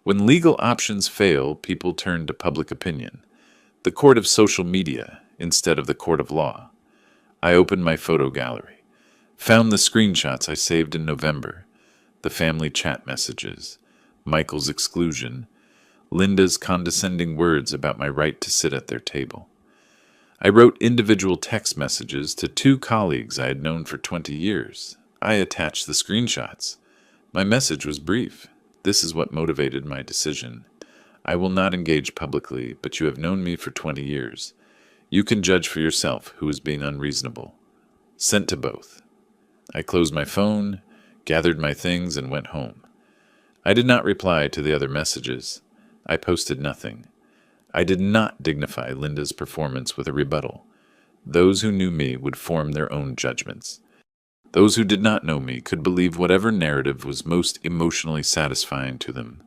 When legal options fail, people turn to public opinion, the court of social media instead of the court of law. I opened my photo gallery, found the screenshots I saved in November, the family chat messages, Michael's exclusion, Linda's condescending words about my right to sit at their table. I wrote individual text messages to 2 colleagues I had known for 20 years. I attached the screenshots. My message was brief. This is what motivated my decision. I will not engage publicly, but you have known me for 20 years. You can judge for yourself who is being unreasonable. Sent to both. I closed my phone, gathered my things, and went home. I did not reply to the other messages. I posted nothing. I did not dignify Linda's performance with a rebuttal. Those who knew me would form their own judgments. Those who did not know me could believe whatever narrative was most emotionally satisfying to them.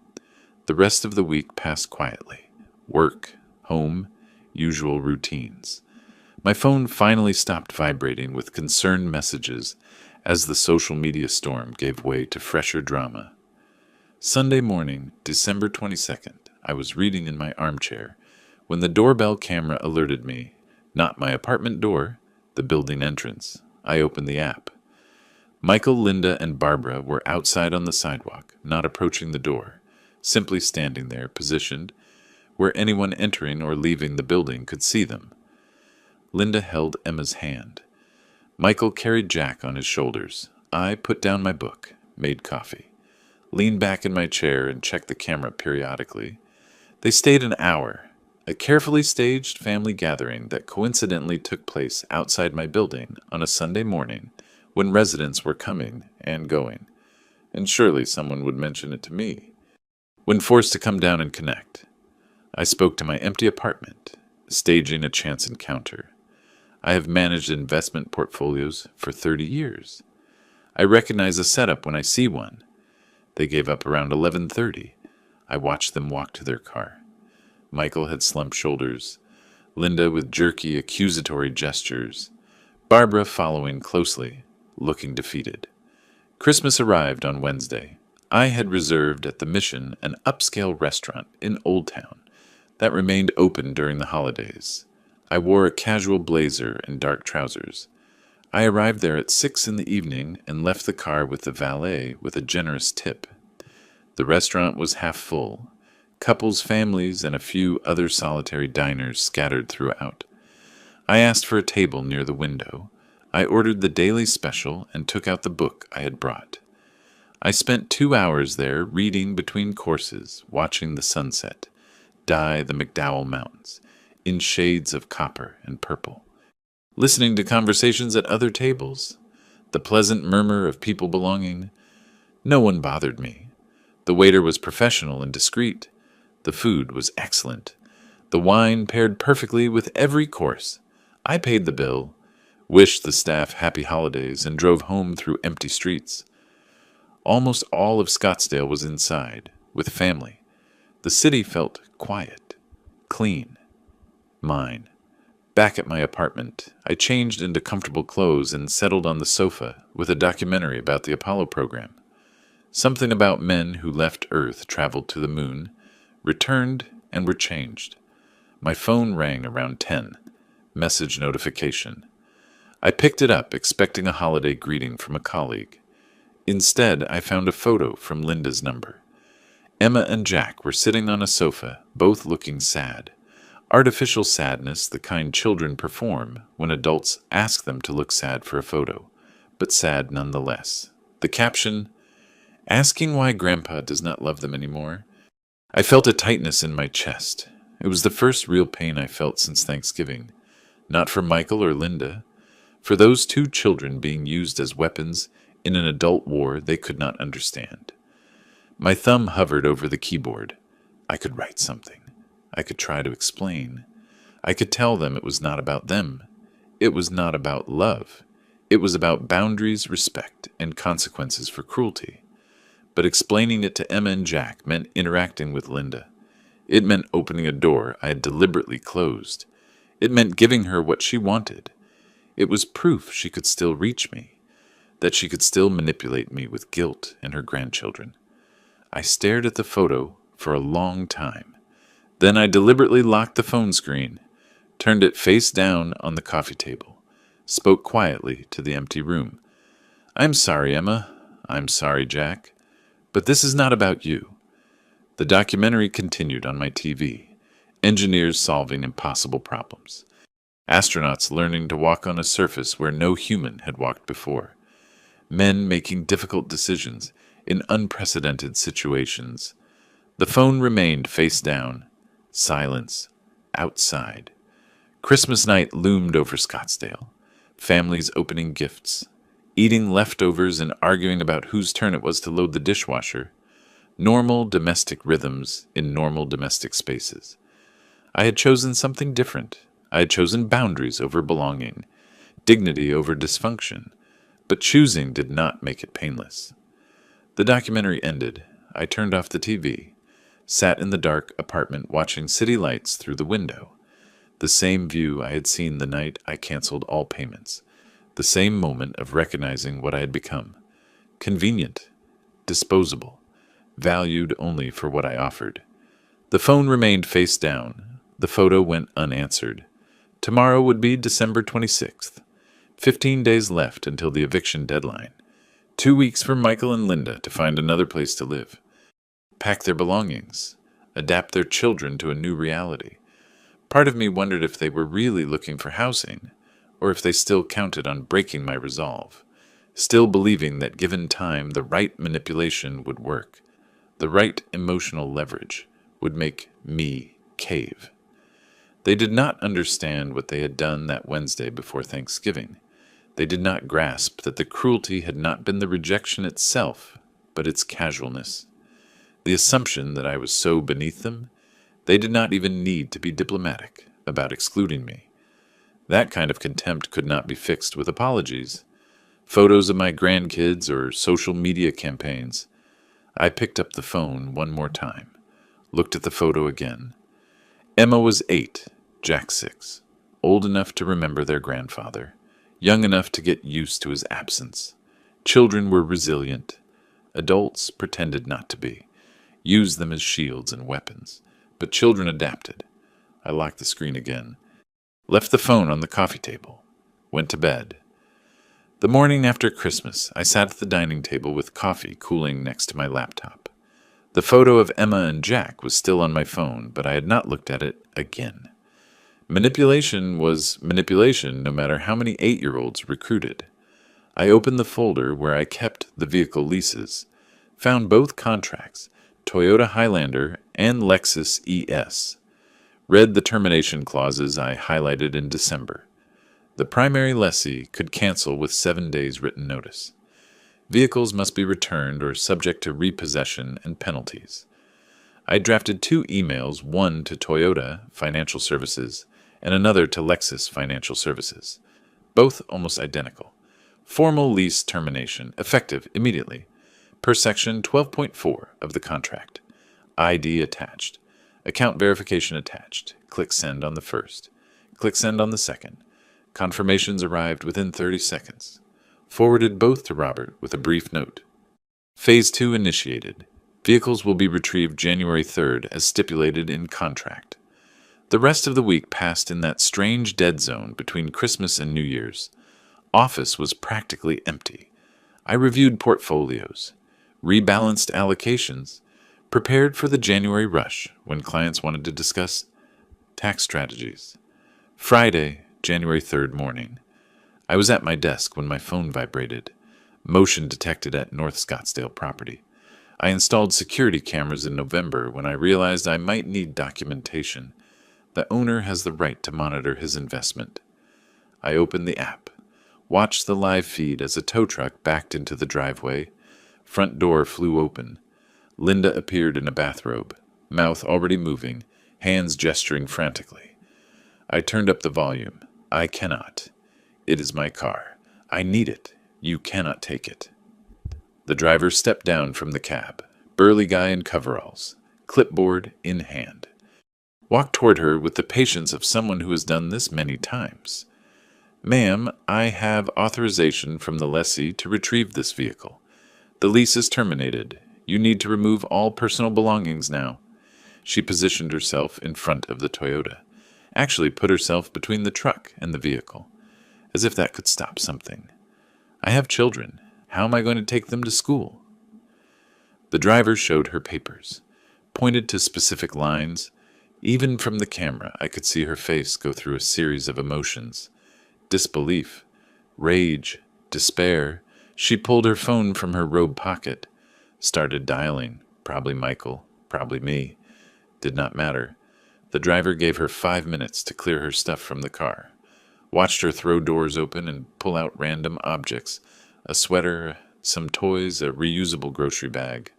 The rest of the week passed quietly. Work, home, usual routines. My phone finally stopped vibrating with concerned messages as the social media storm gave way to fresher drama. Sunday morning, December 22nd, I was reading in my armchair when the doorbell camera alerted me, not my apartment door, the building entrance. I opened the app. Michael, Linda, and Barbara were outside on the sidewalk, not approaching the door, simply standing there, positioned, where anyone entering or leaving the building could see them. Linda held Emma's hand. Michael carried Jack on his shoulders. I put down my book, made coffee, leaned back in my chair and checked the camera periodically. They stayed an hour, a carefully staged family gathering that coincidentally took place outside my building on a Sunday morning when residents were coming and going, and surely someone would mention it to me. When forced to come down and connect, I spoke to my empty apartment, staging a chance encounter. I have managed investment portfolios for 30 years. I recognize a setup when I see one. They gave up around 11:30. I watched them walk to their car. Michael had slumped shoulders, Linda with jerky, accusatory gestures, Barbara following closely, looking defeated. Christmas arrived on Wednesday. I had reserved at the Mission an upscale restaurant in Old Town that remained open during the holidays. I wore a casual blazer and dark trousers. I arrived there at 6 in the evening and left the car with the valet with a generous tip. The restaurant was half full. Couples, families, and a few other solitary diners scattered throughout. I asked for a table near the window. I ordered the daily special and took out the book I had brought. I spent 2 hours there reading between courses, watching the sunset dye the McDowell Mountains in shades of copper and purple, listening to conversations at other tables, the pleasant murmur of people belonging. No one bothered me. The waiter was professional and discreet. The food was excellent. The wine paired perfectly with every course. I paid the bill, wished the staff happy holidays, and drove home through empty streets. Almost all of Scottsdale was inside, with family. The city felt quiet, clean, mine. Back at my apartment, I changed into comfortable clothes and settled on the sofa with a documentary about the Apollo program. Something about men who left Earth, traveled to the moon, returned, and were changed. My phone rang around 10. Message notification. I picked it up, expecting a holiday greeting from a colleague. Instead, I found a photo from Linda's number. Emma and Jack were sitting on a sofa, both looking sad. Artificial sadness, the kind children perform when adults ask them to look sad for a photo, but sad nonetheless. The caption, "Asking why Grandpa does not love them anymore." I felt a tightness in my chest. It was the first real pain I felt since Thanksgiving. Not for Michael or Linda. For those 2 children being used as weapons in an adult war they could not understand. My thumb hovered over the keyboard. I could write something. I could try to explain. I could tell them it was not about them. It was not about love. It was about boundaries, respect, and consequences for cruelty. But explaining it to Emma and Jack meant interacting with Linda. It meant opening a door I had deliberately closed. It meant giving her what she wanted. It was proof she could still reach me, that she could still manipulate me with guilt and her grandchildren. I stared at the photo for a long time. Then I deliberately locked the phone screen, turned it face down on the coffee table, spoke quietly to the empty room. "I'm sorry, Emma. I'm sorry, Jack. But this is not about you." The documentary continued on my TV. Engineers solving impossible problems. Astronauts learning to walk on a surface where no human had walked before. Men making difficult decisions in unprecedented situations. The phone remained face down. Silence. Outside. Christmas night loomed over Scottsdale. Families opening gifts. Eating leftovers and arguing about whose turn it was to load the dishwasher. Normal domestic rhythms in normal domestic spaces. I had chosen something different. I had chosen boundaries over belonging, dignity over dysfunction, but choosing did not make it painless. The documentary ended. I turned off the TV, sat in the dark apartment watching city lights through the window. The same view I had seen the night I canceled all payments. The same moment of recognizing what I had become. Convenient, disposable, valued only for what I offered. The phone remained face down. The photo went unanswered. Tomorrow would be December 26th. 15 days left until the eviction deadline. 2 weeks for Michael and Linda to find another place to live. Pack their belongings. Adapt their children to a new reality. Part of me wondered if they were really looking for housing, or if they still counted on breaking my resolve, still believing that given time the right manipulation would work, the right emotional leverage would make me cave. They did not understand what they had done that Wednesday before Thanksgiving. They did not grasp that the cruelty had not been the rejection itself, but its casualness. The assumption that I was so beneath them, they did not even need to be diplomatic about excluding me. That kind of contempt could not be fixed with apologies, photos of my grandkids, or social media campaigns. I picked up the phone one more time. Looked at the photo again. Emma was 8, Jack 6, old enough to remember their grandfather, young enough to get used to his absence. Children were resilient. Adults pretended not to be, used them as shields and weapons. But children adapted. I locked the screen again. Left the phone on the coffee table. Went to bed. The morning after Christmas, I sat at the dining table with coffee cooling next to my laptop. The photo of Emma and Jack was still on my phone, but I had not looked at it again. Manipulation was manipulation no matter how many 8-year-olds recruited. I opened the folder where I kept the vehicle leases, found both contracts, Toyota Highlander and Lexus ES. Read the termination clauses I highlighted in December. The primary lessee could cancel with 7 days written notice. Vehicles must be returned or subject to repossession and penalties. I drafted 2 emails, one to Toyota Financial Services and another to Lexus Financial Services, both almost identical. Formal lease termination, effective immediately, per section 12.4 of the contract. ID attached. Account verification attached. Click send on the first. Click send on the second. Confirmations arrived within 30 seconds. Forwarded both to Robert with a brief note. Phase 2 initiated. Vehicles will be retrieved January 3rd as stipulated in contract. The rest of the week passed in that strange dead zone between Christmas and New Year's. Office was practically empty. I reviewed portfolios, rebalanced allocations, prepared for the January rush when clients wanted to discuss tax strategies. Friday, January 3rd morning. I was at my desk when my phone vibrated. Motion detected at North Scottsdale property. I installed security cameras in November when I realized I might need documentation. The owner has the right to monitor his investment. I opened the app, watched the live feed as a tow truck backed into the driveway. Front door flew open. Linda appeared in a bathrobe, mouth already moving, hands gesturing frantically. I turned up the volume. I cannot. It is my car. I need it. You cannot take it. The driver stepped down from the cab, burly guy in coveralls, clipboard in hand. Walked toward her with the patience of someone who has done this many times. Ma'am, I have authorization from the lessee to retrieve this vehicle. The lease is terminated. You need to remove all personal belongings now. She positioned herself in front of the Toyota, actually put herself between the truck and the vehicle, as if that could stop something. I have children. How am I going to take them to school? The driver showed her papers, pointed to specific lines. Even from the camera, I could see her face go through a series of emotions. Disbelief, rage, despair. She pulled her phone from her robe pocket, started dialing. Probably Michael, probably me. Did not matter. The driver gave her 5 minutes to clear her stuff from the car. Watched her throw doors open and pull out random objects, a sweater, some toys, a reusable grocery bag.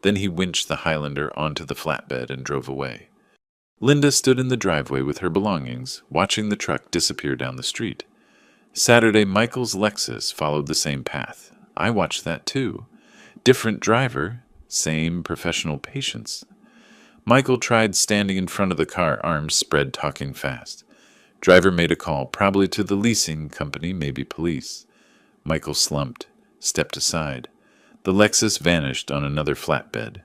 Then he winched the Highlander onto the flatbed and drove away. Linda stood in the driveway with her belongings, watching the truck disappear down the street. Saturday, Michael's Lexus followed the same path. I watched that too. Different driver, same professional patience. Michael tried standing in front of the car, arms spread, talking fast. Driver made a call, probably to the leasing company, maybe police. Michael slumped, stepped aside. The Lexus vanished on another flatbed.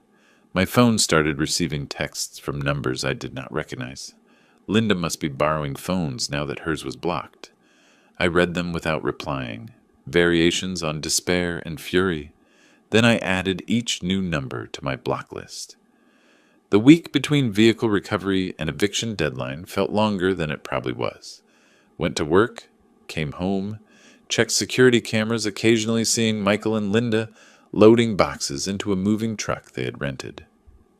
My phone started receiving texts from numbers I did not recognize. Linda must be borrowing phones now that hers was blocked. I read them without replying. Variations on despair and fury. Then I added each new number to my block list. The week between vehicle recovery and eviction deadline felt longer than it probably was. Went to work, came home, checked security cameras, occasionally seeing Michael and Linda loading boxes into a moving truck they had rented.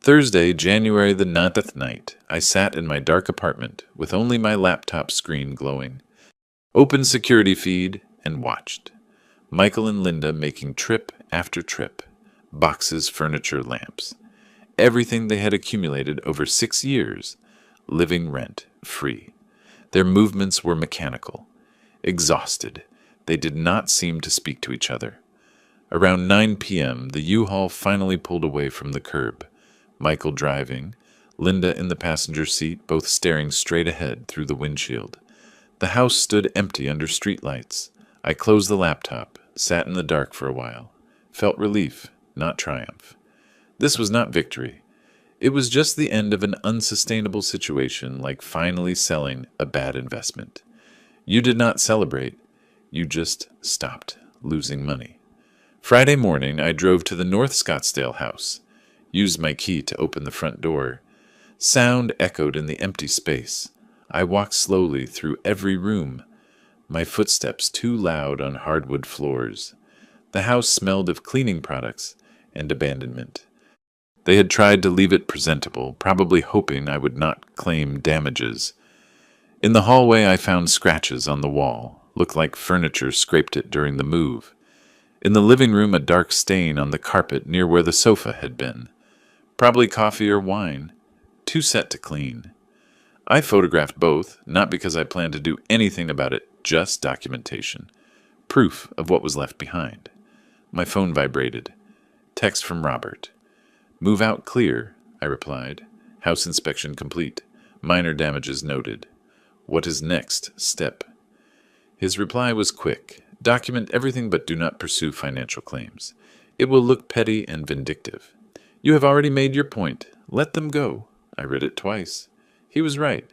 Thursday, January the 9th night, I sat in my dark apartment with only my laptop screen glowing. Opened security feed and watched. Michael and Linda making trip after trip. Boxes, furniture, lamps. Everything they had accumulated over 6 years, living rent-free. Their movements were mechanical. Exhausted, they did not seem to speak to each other. Around 9 p.m., the U-Haul finally pulled away from the curb. Michael driving, Linda in the passenger seat, both staring straight ahead through the windshield. The house stood empty under streetlights. I closed the laptop, sat in the dark for a while. Felt relief, not triumph. This was not victory. It was just the end of an unsustainable situation, like finally selling a bad investment. You did not celebrate. You just stopped losing money. Friday morning, I drove to the North Scottsdale house, used my key to open the front door. Sound echoed in the empty space. I walked slowly through every room, my footsteps too loud on hardwood floors. The house smelled of cleaning products and abandonment. They had tried to leave it presentable, probably hoping I would not claim damages. In the hallway, I found scratches on the wall, looked like furniture scraped it during the move. In the living room, a dark stain on the carpet near where the sofa had been. Probably coffee or wine, too set to clean. I photographed both, not because I planned to do anything about it, just documentation. Proof of what was left behind. My phone vibrated. Text from Robert. "Move out clear," I replied. "House inspection complete. Minor damages noted. What is next step?" His reply was quick. "Document everything but do not pursue financial claims. It will look petty and vindictive. You have already made your point. Let them go." I read it twice. He was right.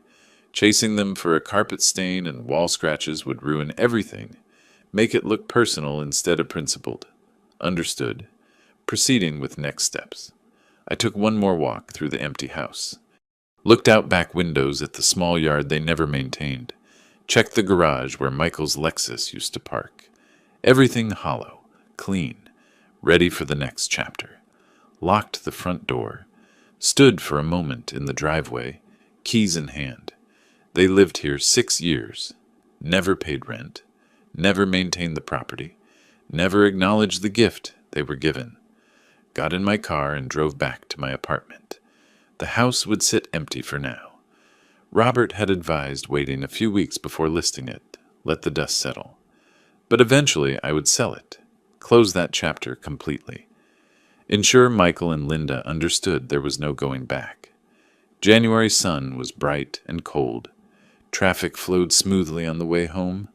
Chasing them for a carpet stain and wall scratches would ruin everything. Make it look personal instead of principled. Understood. Proceeding with next steps. I took one more walk through the empty house. Looked out back windows at the small yard they never maintained. Checked the garage where Michael's Lexus used to park. Everything hollow, clean, ready for the next chapter. Locked the front door. Stood for a moment in the driveway, keys in hand. They lived here 6 years. Never paid rent. Never maintained the property. Never acknowledged the gift they were given. Got in my car and drove back to my apartment. The house would sit empty for now. Robert had advised waiting a few weeks before listing it, let the dust settle. But eventually I would sell it, close that chapter completely. Ensure Michael and Linda understood there was no going back. January sun was bright and cold. Traffic flowed smoothly on the way home.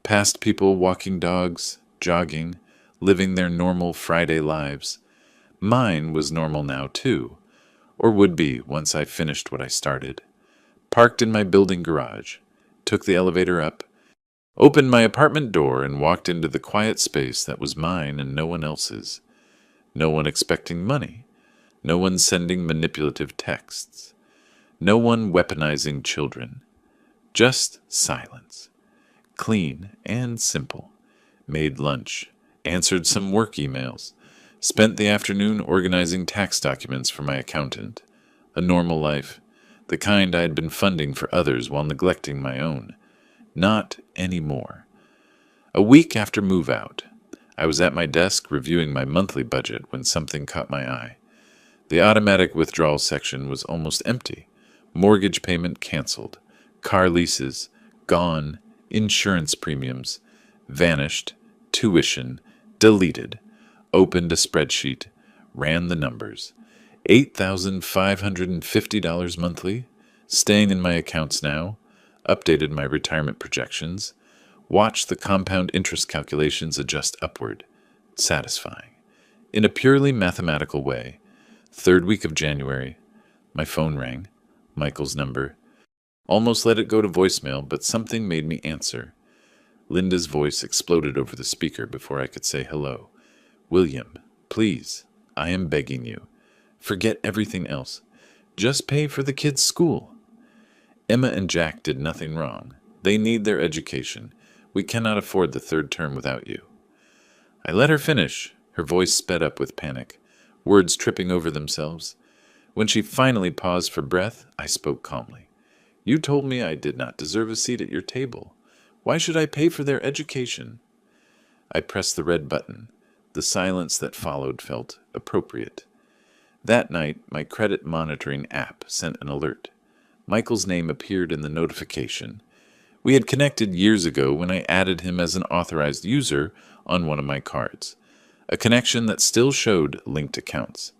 Past people walking dogs, jogging, living their normal Friday lives. Mine was normal now, too, or would be once I finished what I started. Parked in my building garage, took the elevator up, opened my apartment door and walked into the quiet space that was mine and no one else's. No one expecting money. No one sending manipulative texts. No one weaponizing children. Just silence. Clean and simple. Made lunch. Answered some work emails. Spent the afternoon organizing tax documents for my accountant. A normal life. The kind I had been funding for others while neglecting my own. Not anymore. A week after move-out, I was at my desk reviewing my monthly budget when something caught my eye. The automatic withdrawal section was almost empty. Mortgage payment canceled. Car leases gone. Insurance premiums vanished. Tuition deleted. Opened a spreadsheet. Ran the numbers. $8,550 monthly. Staying in my accounts now. Updated my retirement projections. Watched the compound interest calculations adjust upward. Satisfying. In a purely mathematical way. Third week of January. My phone rang. Michael's number. Almost let it go to voicemail, but something made me answer. Linda's voice exploded over the speaker before I could say hello. "William, please, I am begging you. Forget everything else. Just pay for the kids' school. Emma and Jack did nothing wrong. They need their education. We cannot afford the third term without you." I let her finish, her voice sped up with panic, words tripping over themselves. When she finally paused for breath, I spoke calmly. "You told me I did not deserve a seat at your table. Why should I pay for their education?" I pressed the red button. The silence that followed felt appropriate. That night, my credit monitoring app sent an alert. Michael's name appeared in the notification. We had connected years ago when I added him as an authorized user on one of my cards, a connection that still showed linked accounts.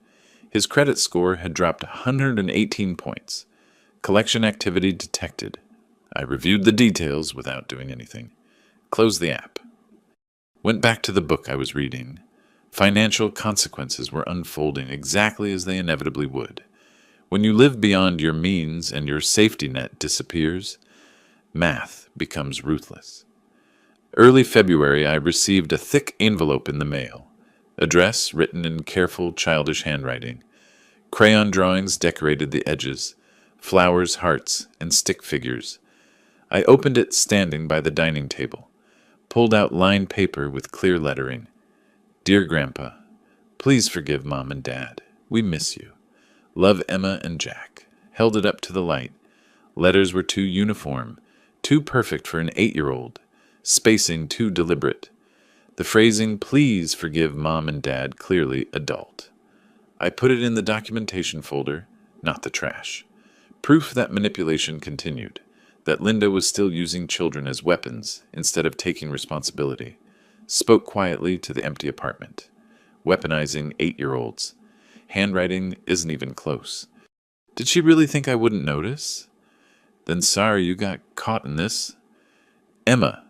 His credit score had dropped 118 points. Collection activity detected. I reviewed the details without doing anything. Closed the app. Went back to the book I was reading. Financial consequences were unfolding exactly as they inevitably would. When you live beyond your means and your safety net disappears, math becomes ruthless. Early February, I received a thick envelope in the mail. Address written in careful, childish handwriting. Crayon drawings decorated the edges. Flowers, hearts, and stick figures. I opened it standing by the dining table. Pulled out lined paper with clear lettering. Dear Grandpa, please forgive Mom and Dad. We miss you. Love, Emma and Jack. Held it up to the light. Letters were too uniform, too perfect for an 8-year-old. Spacing too deliberate. The phrasing, please forgive Mom and Dad, clearly adult. I put it in the documentation folder, not the trash. Proof that manipulation continued, that Linda was still using children as weapons instead of taking responsibility. Spoke quietly to the empty apartment. Weaponizing 8-year-olds. Handwriting isn't even close. Did she really think I wouldn't notice? Then sorry you got caught in this. Emma,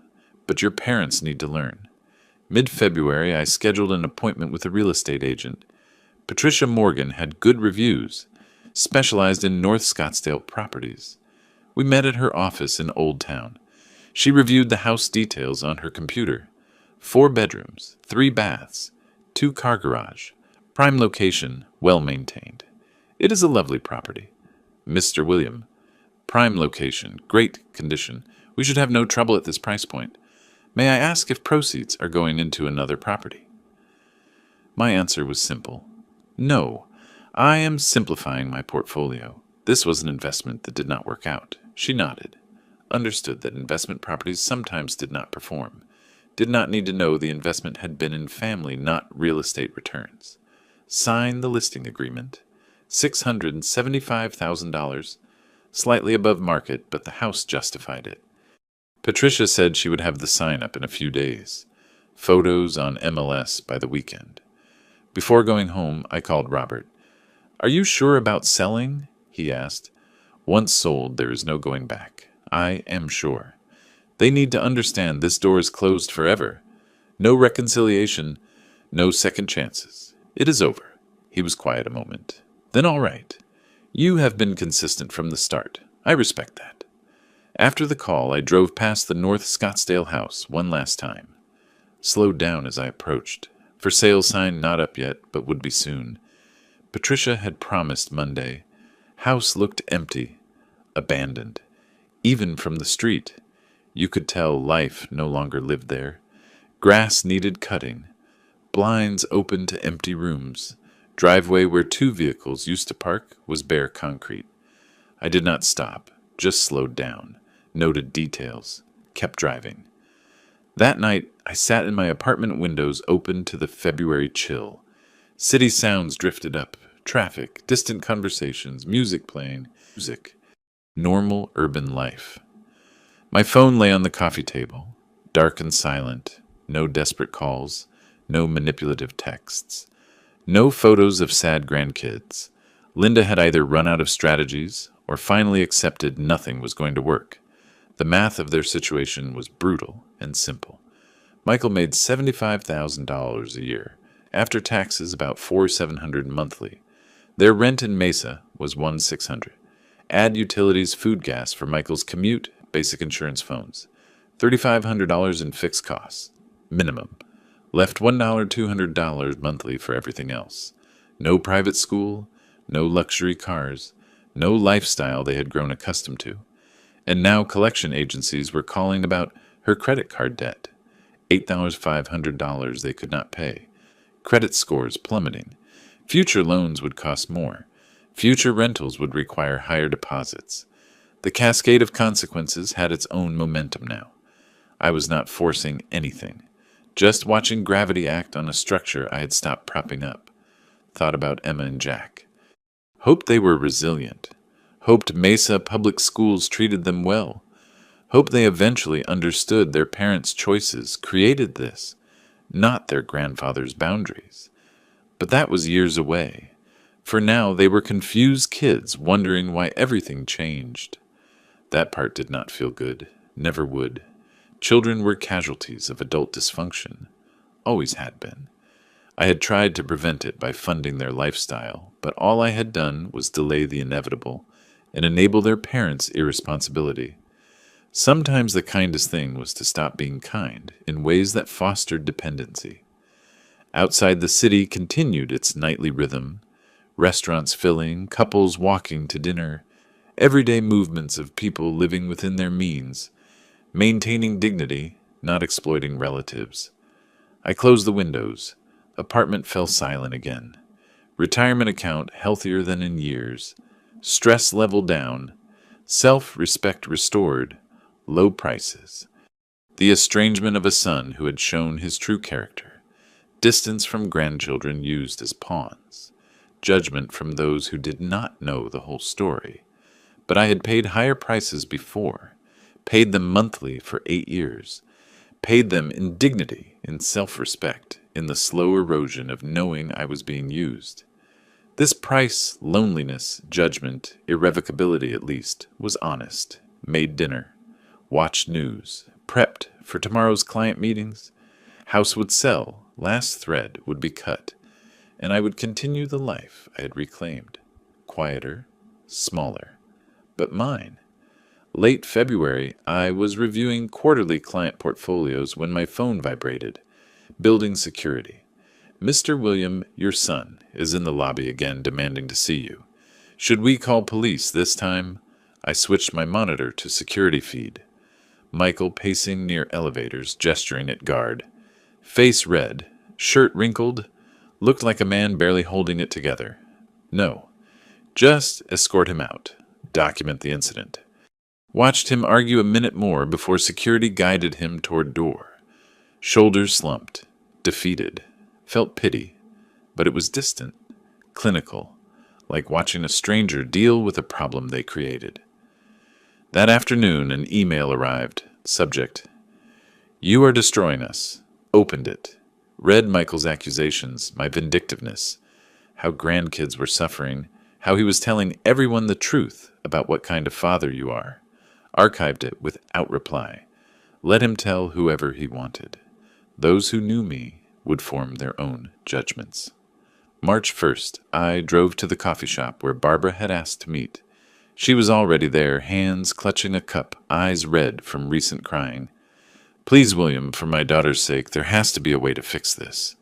but your parents need to learn. Mid-February, I scheduled an appointment with a real estate agent. Patricia Morgan had good reviews, specialized in North Scottsdale properties. We met at her office in Old Town. She reviewed the house details on her computer. 4 bedrooms, 3 baths, 2-car garage, prime location, well maintained. It is a lovely property. Mr. William, prime location, great condition. We should have no trouble at this price point. May I ask if proceeds are going into another property? My answer was simple. No, I am simplifying my portfolio. This was an investment that did not work out. She nodded. Understood that investment properties sometimes did not perform. Did not need to know the investment had been in family, not real estate returns. Signed the listing agreement. $675,000. Slightly above market, but the house justified it. Patricia said she would have the sign up in a few days. Photos on MLS by the weekend. Before going home, I called Robert. Are you sure about selling? He asked. Once sold, there is no going back. I am sure. They need to understand this door is closed forever. No reconciliation, no second chances. It is over. He was quiet a moment. Then all right. You have been consistent from the start. I respect that. After the call, I drove past the North Scottsdale house one last time. Slowed down as I approached. For sale sign not up yet, but would be soon. Patricia had promised Monday. House looked empty, abandoned. Even from the street, you could tell life no longer lived there. Grass needed cutting. Blinds open to empty rooms. Driveway where 2 vehicles used to park was bare concrete. I did not stop, just slowed down. Noted details, kept driving. That night, I sat in my apartment windows open to the February chill. City sounds drifted up, traffic, distant conversations, music playing, normal urban life. My phone lay on the coffee table, dark and silent, no desperate calls, no manipulative texts, no photos of sad grandkids. Linda had either run out of strategies or finally accepted nothing was going to work. The math of their situation was brutal and simple. Michael made $75,000 a year. After taxes, about $4,700 monthly. Their rent in Mesa was $1,600. Add utilities, food, gas for Michael's commute, basic insurance, phones. $3,500 in fixed costs, minimum. Left $200 monthly for everything else. No private school, no luxury cars, no lifestyle they had grown accustomed to. And now collection agencies were calling about her credit card debt. $8,500 they could not pay. Credit scores plummeting. Future loans would cost more. Future rentals would require higher deposits. The cascade of consequences had its own momentum now. I was not forcing anything. Just watching gravity act on a structure I had stopped propping up. Thought about Emma and Jack. Hoped they were resilient. Hoped Mesa public schools treated them well. Hoped they eventually understood their parents' choices created this, not their grandfather's boundaries. But that was years away. For now, they were confused kids wondering why everything changed. That part did not feel good, never would. Children were casualties of adult dysfunction, always had been. I had tried to prevent it by funding their lifestyle, but all I had done was delay the inevitable and enable their parents' irresponsibility. Sometimes the kindest thing was to stop being kind in ways that fostered dependency. Outside the city continued its nightly rhythm, restaurants filling, couples walking to dinner, everyday movements of people living within their means, maintaining dignity, not exploiting relatives. I closed the windows. Apartment fell silent again. Retirement account healthier than in years. Stress level down. Self-respect restored. Low prices. The estrangement of a son who had shown his true character. Distance from grandchildren used as pawns. Judgment from those who did not know the whole story. But I had paid higher prices before. Paid them monthly for 8 years. Paid them in dignity, in self-respect, in the slow erosion of knowing I was being used. This price, loneliness, judgment, irrevocability at least, was honest. Made dinner. Watched news. Prepped for tomorrow's client meetings. House would sell. Last thread would be cut. And I would continue the life I had reclaimed. Quieter, smaller, but mine. Late February, I was reviewing quarterly client portfolios when my phone vibrated. Building security. Mr. William, your son, is in the lobby again demanding to see you. Should we call police this time? I switched my monitor to security feed. Michael pacing near elevators, gesturing at guard. Face red, shirt wrinkled, looked like a man barely holding it together. No. Just escort him out. Document the incident. Watched him argue a minute more before security guided him toward door. Shoulders slumped, defeated, felt pity, but it was distant, clinical, like watching a stranger deal with a problem they created. That afternoon, an email arrived. Subject: You are destroying us. Opened it. Read Michael's accusations, my vindictiveness, how grandkids were suffering, how he was telling everyone the truth about what kind of father you are. Archived it without reply. Let him tell whoever he wanted. Those who knew me would form their own judgments. March 1st, I drove to the coffee shop where Barbara had asked to meet. She was already there, hands clutching a cup, eyes red from recent crying. Please, William, for my daughter's sake, there has to be a way to fix this.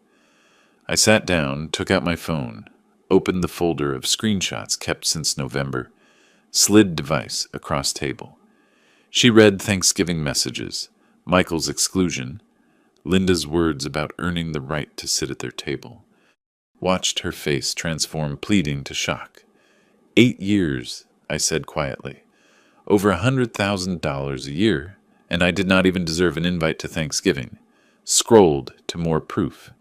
I sat down, took out my phone, opened the folder of screenshots kept since November, slid device across table. She read Thanksgiving messages, Michael's exclusion, Linda's words about earning the right to sit at their table. Watched her face transform pleading to shock. 8 years, I said quietly. Over $100,000 a year, and I did not even deserve an invite to Thanksgiving. Scrolled to more proof.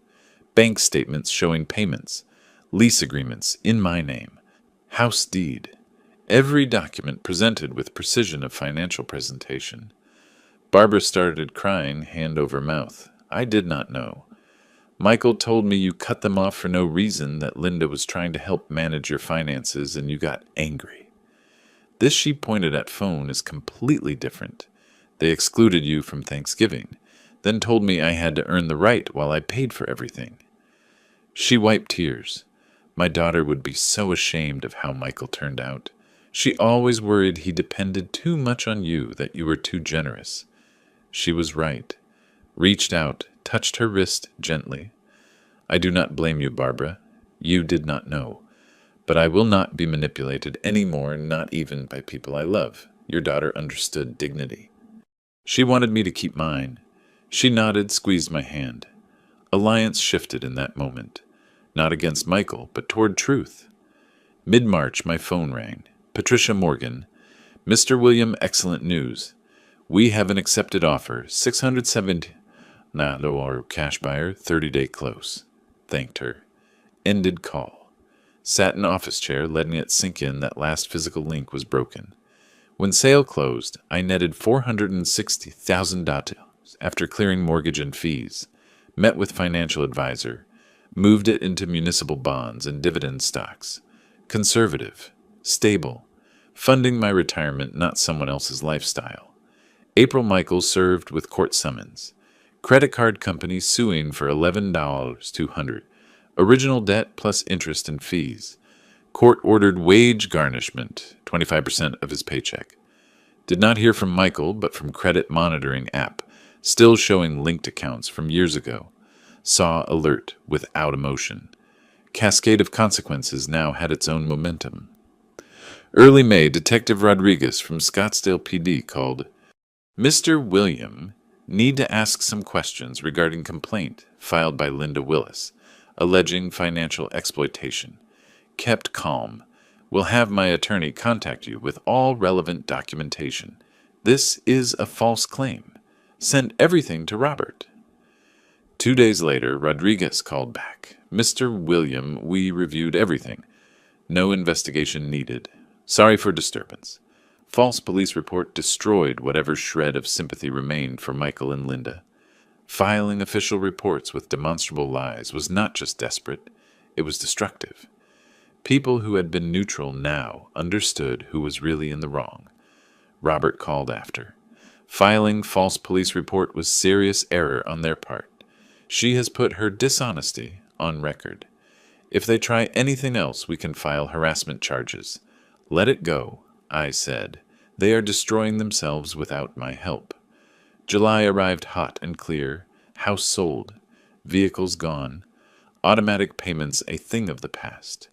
Bank statements showing payments. Lease agreements in my name. House deed. Every document presented with precision of financial presentation. Barbara started crying, hand over mouth. I did not know. Michael told me you cut them off for no reason, that Linda was trying to help manage your finances, and you got angry. This, she pointed at phone, is completely different. They excluded you from Thanksgiving, then told me I had to earn the right while I paid for everything. She wiped tears. My daughter would be so ashamed of how Michael turned out. She always worried he depended too much on you, that you were too generous. She was right. Reached out, touched her wrist gently. I do not blame you, Barbara. You did not know. But I will not be manipulated any more, not even by people I love. Your daughter understood dignity. She wanted me to keep mine. She nodded, squeezed my hand. Alliance shifted in that moment. Not against Michael, but toward truth. Mid-March, my phone rang. Patricia Morgan. Mr. William, excellent news. We have an accepted offer, $670. Or cash buyer, 30-day close. Thanked her. Ended call. Sat in office chair, letting it sink in that last physical link was broken. When sale closed, I netted $460,000 after clearing mortgage and fees. Met with financial advisor. Moved it into municipal bonds and dividend stocks. Conservative. Stable. Funding my retirement, not someone else's lifestyle. April Michaels served with court summons. Credit card company suing for $11,200. Original debt plus interest and fees. Court ordered wage garnishment, 25% of his paycheck. Did not hear from Michael, but from credit monitoring app, still showing linked accounts from years ago. Saw alert without emotion. Cascade of consequences now had its own momentum. Early May, Detective Rodriguez from Scottsdale PD called, Mr. William, need to ask some questions regarding complaint filed by Linda Willis, alleging financial exploitation. Kept calm. Will have my attorney contact you with all relevant documentation. This is a false claim. Send everything to Robert. 2 days later, Rodriguez called back. Mr. William, we reviewed everything. No investigation needed. Sorry for disturbance. False police report destroyed whatever shred of sympathy remained for Michael and Linda. Filing official reports with demonstrable lies was not just desperate, it was destructive. People who had been neutral now understood who was really in the wrong. Robert called after. Filing false police report was serious error on their part. She has put her dishonesty on record. If they try anything else, we can file harassment charges. Let it go, I said. They are destroying themselves without my help. July arrived hot and clear. House sold. Vehicles gone. Automatic payments a thing of the past.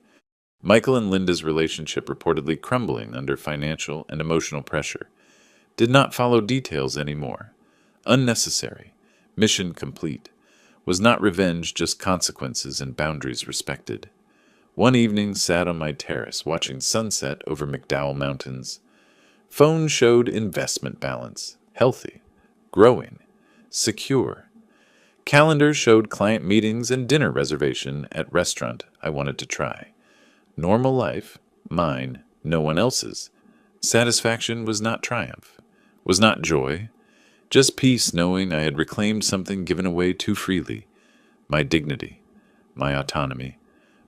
Michael and Linda's relationship reportedly crumbling under financial and emotional pressure. Did not follow details anymore. Unnecessary. Mission complete. Was not revenge, just consequences and boundaries respected. One evening sat on my terrace watching sunset over McDowell Mountains. Phone showed investment balance. Healthy. Growing. Secure. Calendar showed client meetings and dinner reservation at restaurant I wanted to try. Normal life. Mine. No one else's. Satisfaction was not triumph. Was not joy. Just peace knowing I had reclaimed something given away too freely. My dignity. My autonomy.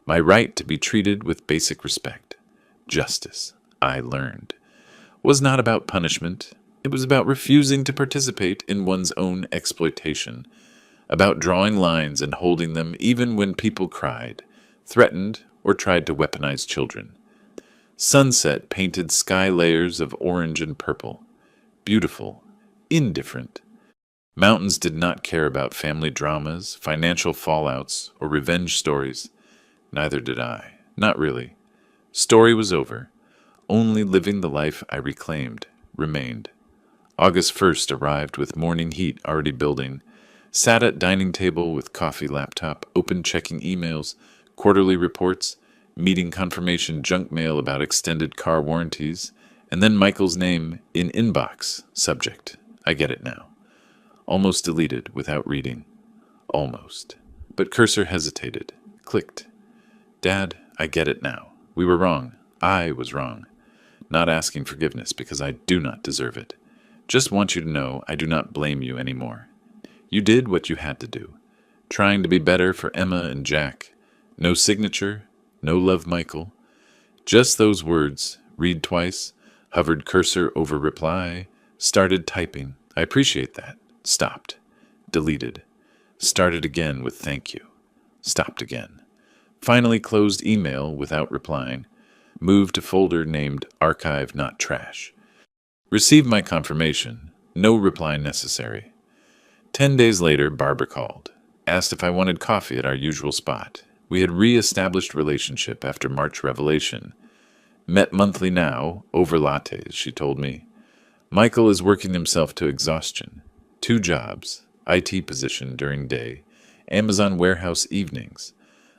My right to be treated with basic respect. Justice, I learned, was not about punishment. It was about refusing to participate in one's own exploitation, about drawing lines and holding them even when people cried, threatened, or tried to weaponize children. Sunset painted sky layers of orange and purple. Beautiful, indifferent. Mountains did not care about family dramas, financial fallouts, or revenge stories. Neither did I. Not really. Story was over. Only living the life I reclaimed remained. August 1st arrived with morning heat already building. Sat at dining table with coffee laptop, open checking emails, quarterly reports, meeting confirmation junk mail about extended car warranties, and then Michael's name in inbox, subject. I get it now. Almost deleted without reading. Almost. But cursor hesitated. Clicked. Dad, I get it now. We were wrong. I was wrong. Not asking forgiveness because I do not deserve it. Just want you to know I do not blame you anymore. You did what you had to do. Trying to be better for Emma and Jack. No signature. No love, Michael. Just those words. Read twice. Hovered cursor over reply. Started typing. I appreciate that. Stopped. Deleted. Started again with thank you. Stopped again. Finally closed email without replying. Moved to folder named Archive Not Trash. Received my confirmation. No reply necessary. 10 days later, Barbara called. Asked if I wanted coffee at our usual spot. We had re-established relationship after March revelation. Met monthly now, over lattes, she told me. Michael is working himself to exhaustion. 2 jobs, IT position during day, Amazon warehouse evenings.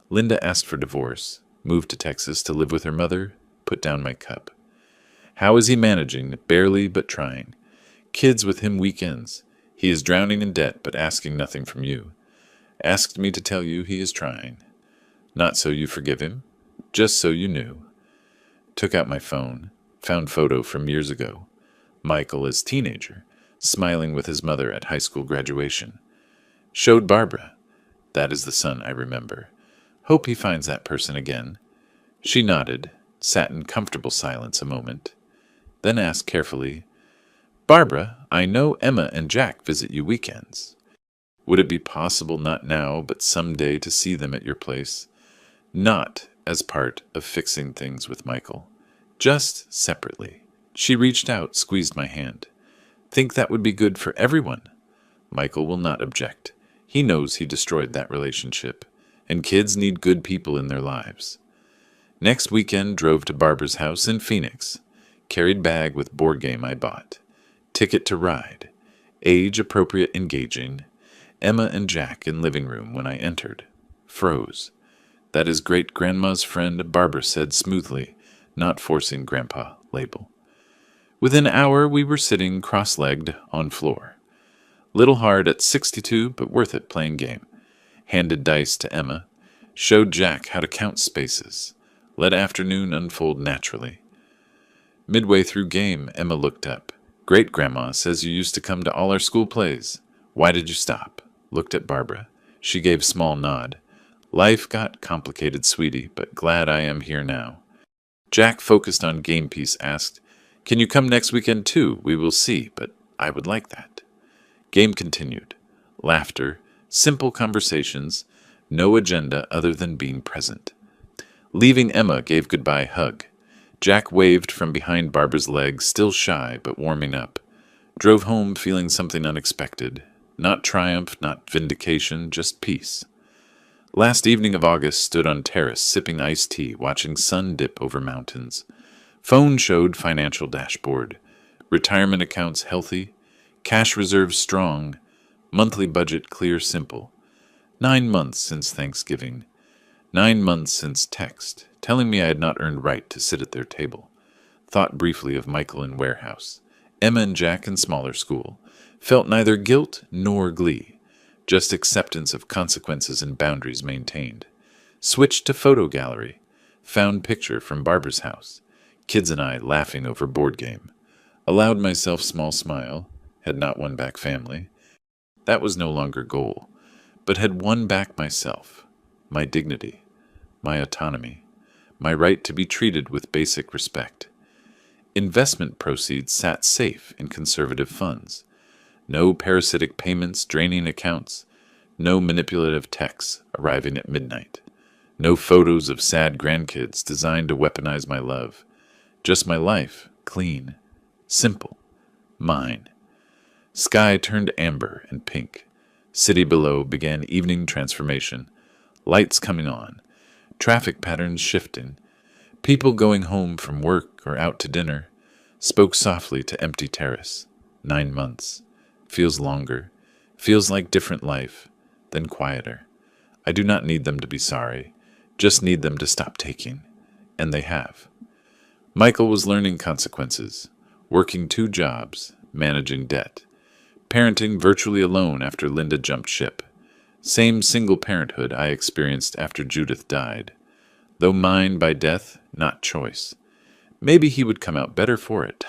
Linda asked for divorce, moved to Texas to live with her mother, put down my cup. How is he managing? Barely, but trying. Kids with him weekends. He is drowning in debt, but asking nothing from you. Asked me to tell you he is trying. Not so you forgive him, just so you knew. Took out my phone, found photo from years ago. Michael as teenager, smiling with his mother at high school graduation. Showed Barbara. That is the son I remember. Hope he finds that person again. She nodded, sat in comfortable silence a moment, then asked carefully, "Barbara, I know Emma and Jack visit you weekends. Would it be possible not now, but someday to see them at your place? Not as part of fixing things with Michael. Just separately." She reached out, squeezed my hand. "Think that would be good for everyone?" Michael will not object. He knows he destroyed that relationship, and kids need good people in their lives. Next weekend drove to Barbara's house in Phoenix. Carried bag with board game I bought. Ticket to ride. Age appropriate engaging. Emma and Jack in living room when I entered. Froze. "That is great-grandma's friend," Barbara said smoothly, not forcing Grandpa label. Within an hour we were sitting cross-legged on floor. Little hard at 62, but worth it playing game. Handed dice to Emma. Showed Jack how to count spaces. Let afternoon unfold naturally. Midway through game, Emma looked up. "Great-grandma says you used to come to all our school plays. Why did you stop?" Looked at Barbara. She gave small nod. "Life got complicated, sweetie, but glad I am here now." Jack, focused on game piece, asked, "Can you come next weekend too? We will see, but I would like that." Game continued. Laughter, simple conversations, no agenda other than being present. Leaving, Emma gave goodbye hug. Jack waved from behind Barbara's leg, still shy but warming up. Drove home feeling something unexpected. Not triumph, not vindication, just peace. Last evening of August, stood on terrace sipping iced tea, watching sun dip over mountains. Phone showed financial dashboard. Retirement accounts healthy. Cash reserves strong. Monthly budget clear, simple. 9 months since Thanksgiving. 9 months since text, telling me I had not earned right to sit at their table. Thought briefly of Michael in warehouse. Emma and Jack in smaller school. Felt neither guilt nor glee. Just acceptance of consequences and boundaries maintained. Switched to photo gallery. Found picture from Barbara's house. Kids and I laughing over board game. Allowed myself small smile. Had not won back family. That was no longer goal, but had won back myself. My dignity. My autonomy. My right to be treated with basic respect. Investment proceeds sat safe in conservative funds. No parasitic payments draining accounts. No manipulative texts arriving at midnight. No photos of sad grandkids designed to weaponize my love. Just my life, clean, simple, mine. Sky turned amber and pink. City below began evening transformation. Lights coming on. Traffic patterns shifting. People going home from work or out to dinner. Spoke softly to empty terrace. 9 months. Feels longer. Feels like different life. Then quieter. I do not need them to be sorry. Just need them to stop taking. And they have. Michael was learning consequences. Working 2 jobs. Managing debt. Parenting virtually alone after Linda jumped ship. Same single parenthood I experienced after Judith died. Though mine by death, not choice. Maybe he would come out better for it.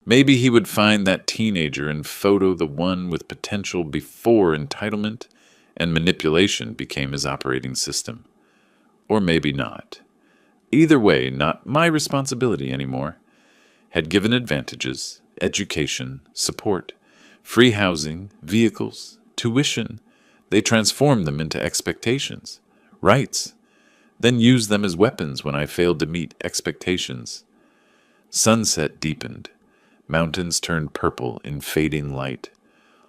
Maybe he would find that teenager and photo the one with potential before entitlement and manipulation became his operating system. Or maybe not. Either way, not my responsibility anymore. Had given advantages, education, support, free housing, vehicles, tuition. They transformed them into expectations, rights, then used them as weapons when I failed to meet expectations. Sunset deepened. Mountains turned purple in fading light.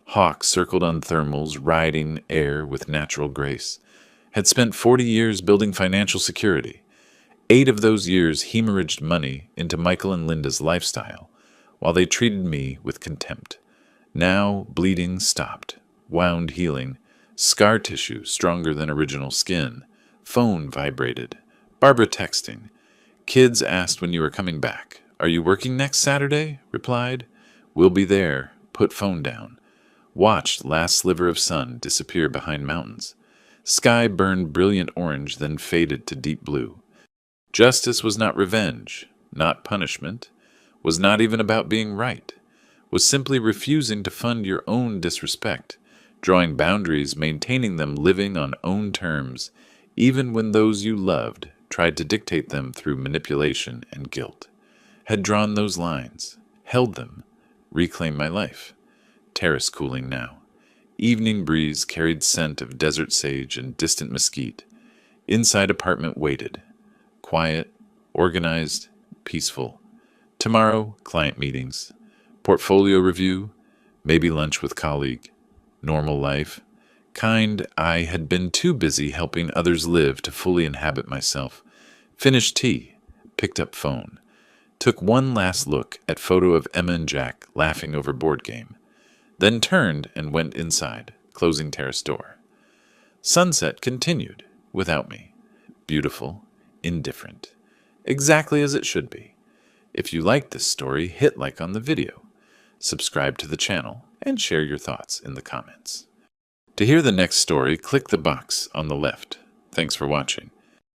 Hawks circled on thermals, riding air with natural grace. Had spent 40 years building financial security. 8 of those years hemorrhaged money into Michael and Linda's lifestyle, while they treated me with contempt. Now bleeding stopped, wound healing, scar tissue stronger than original skin. Phone vibrated. Barbara texting. Kids asked when you were coming back. "Are you working next Saturday?" Replied. "We'll be there." Put phone down. Watched last sliver of sun disappear behind mountains. Sky burned brilliant orange, then faded to deep blue. Justice was not revenge, not punishment, was not even about being right, was simply refusing to fund your own disrespect, drawing boundaries, maintaining them, living on own terms, even when those you loved tried to dictate them through manipulation and guilt. Had drawn those lines, held them, reclaimed my life. Terrace cooling now. Evening breeze carried scent of desert sage and distant mesquite. Inside apartment waited. Quiet, organized, peaceful. Tomorrow, client meetings. Portfolio review. Maybe lunch with colleague. Normal life. Kind I had been too busy helping others live to fully inhabit myself. Finished tea. Picked up phone. Took one last look at photo of Emma and Jack laughing over board game. Then turned and went inside, closing terrace door. Sunset continued, without me. Beautiful, indifferent. Exactly as it should be. If you like this story, hit like on the video. Subscribe to the channel, and share your thoughts in the comments. To hear the next story, click the box on the left. Thanks for watching.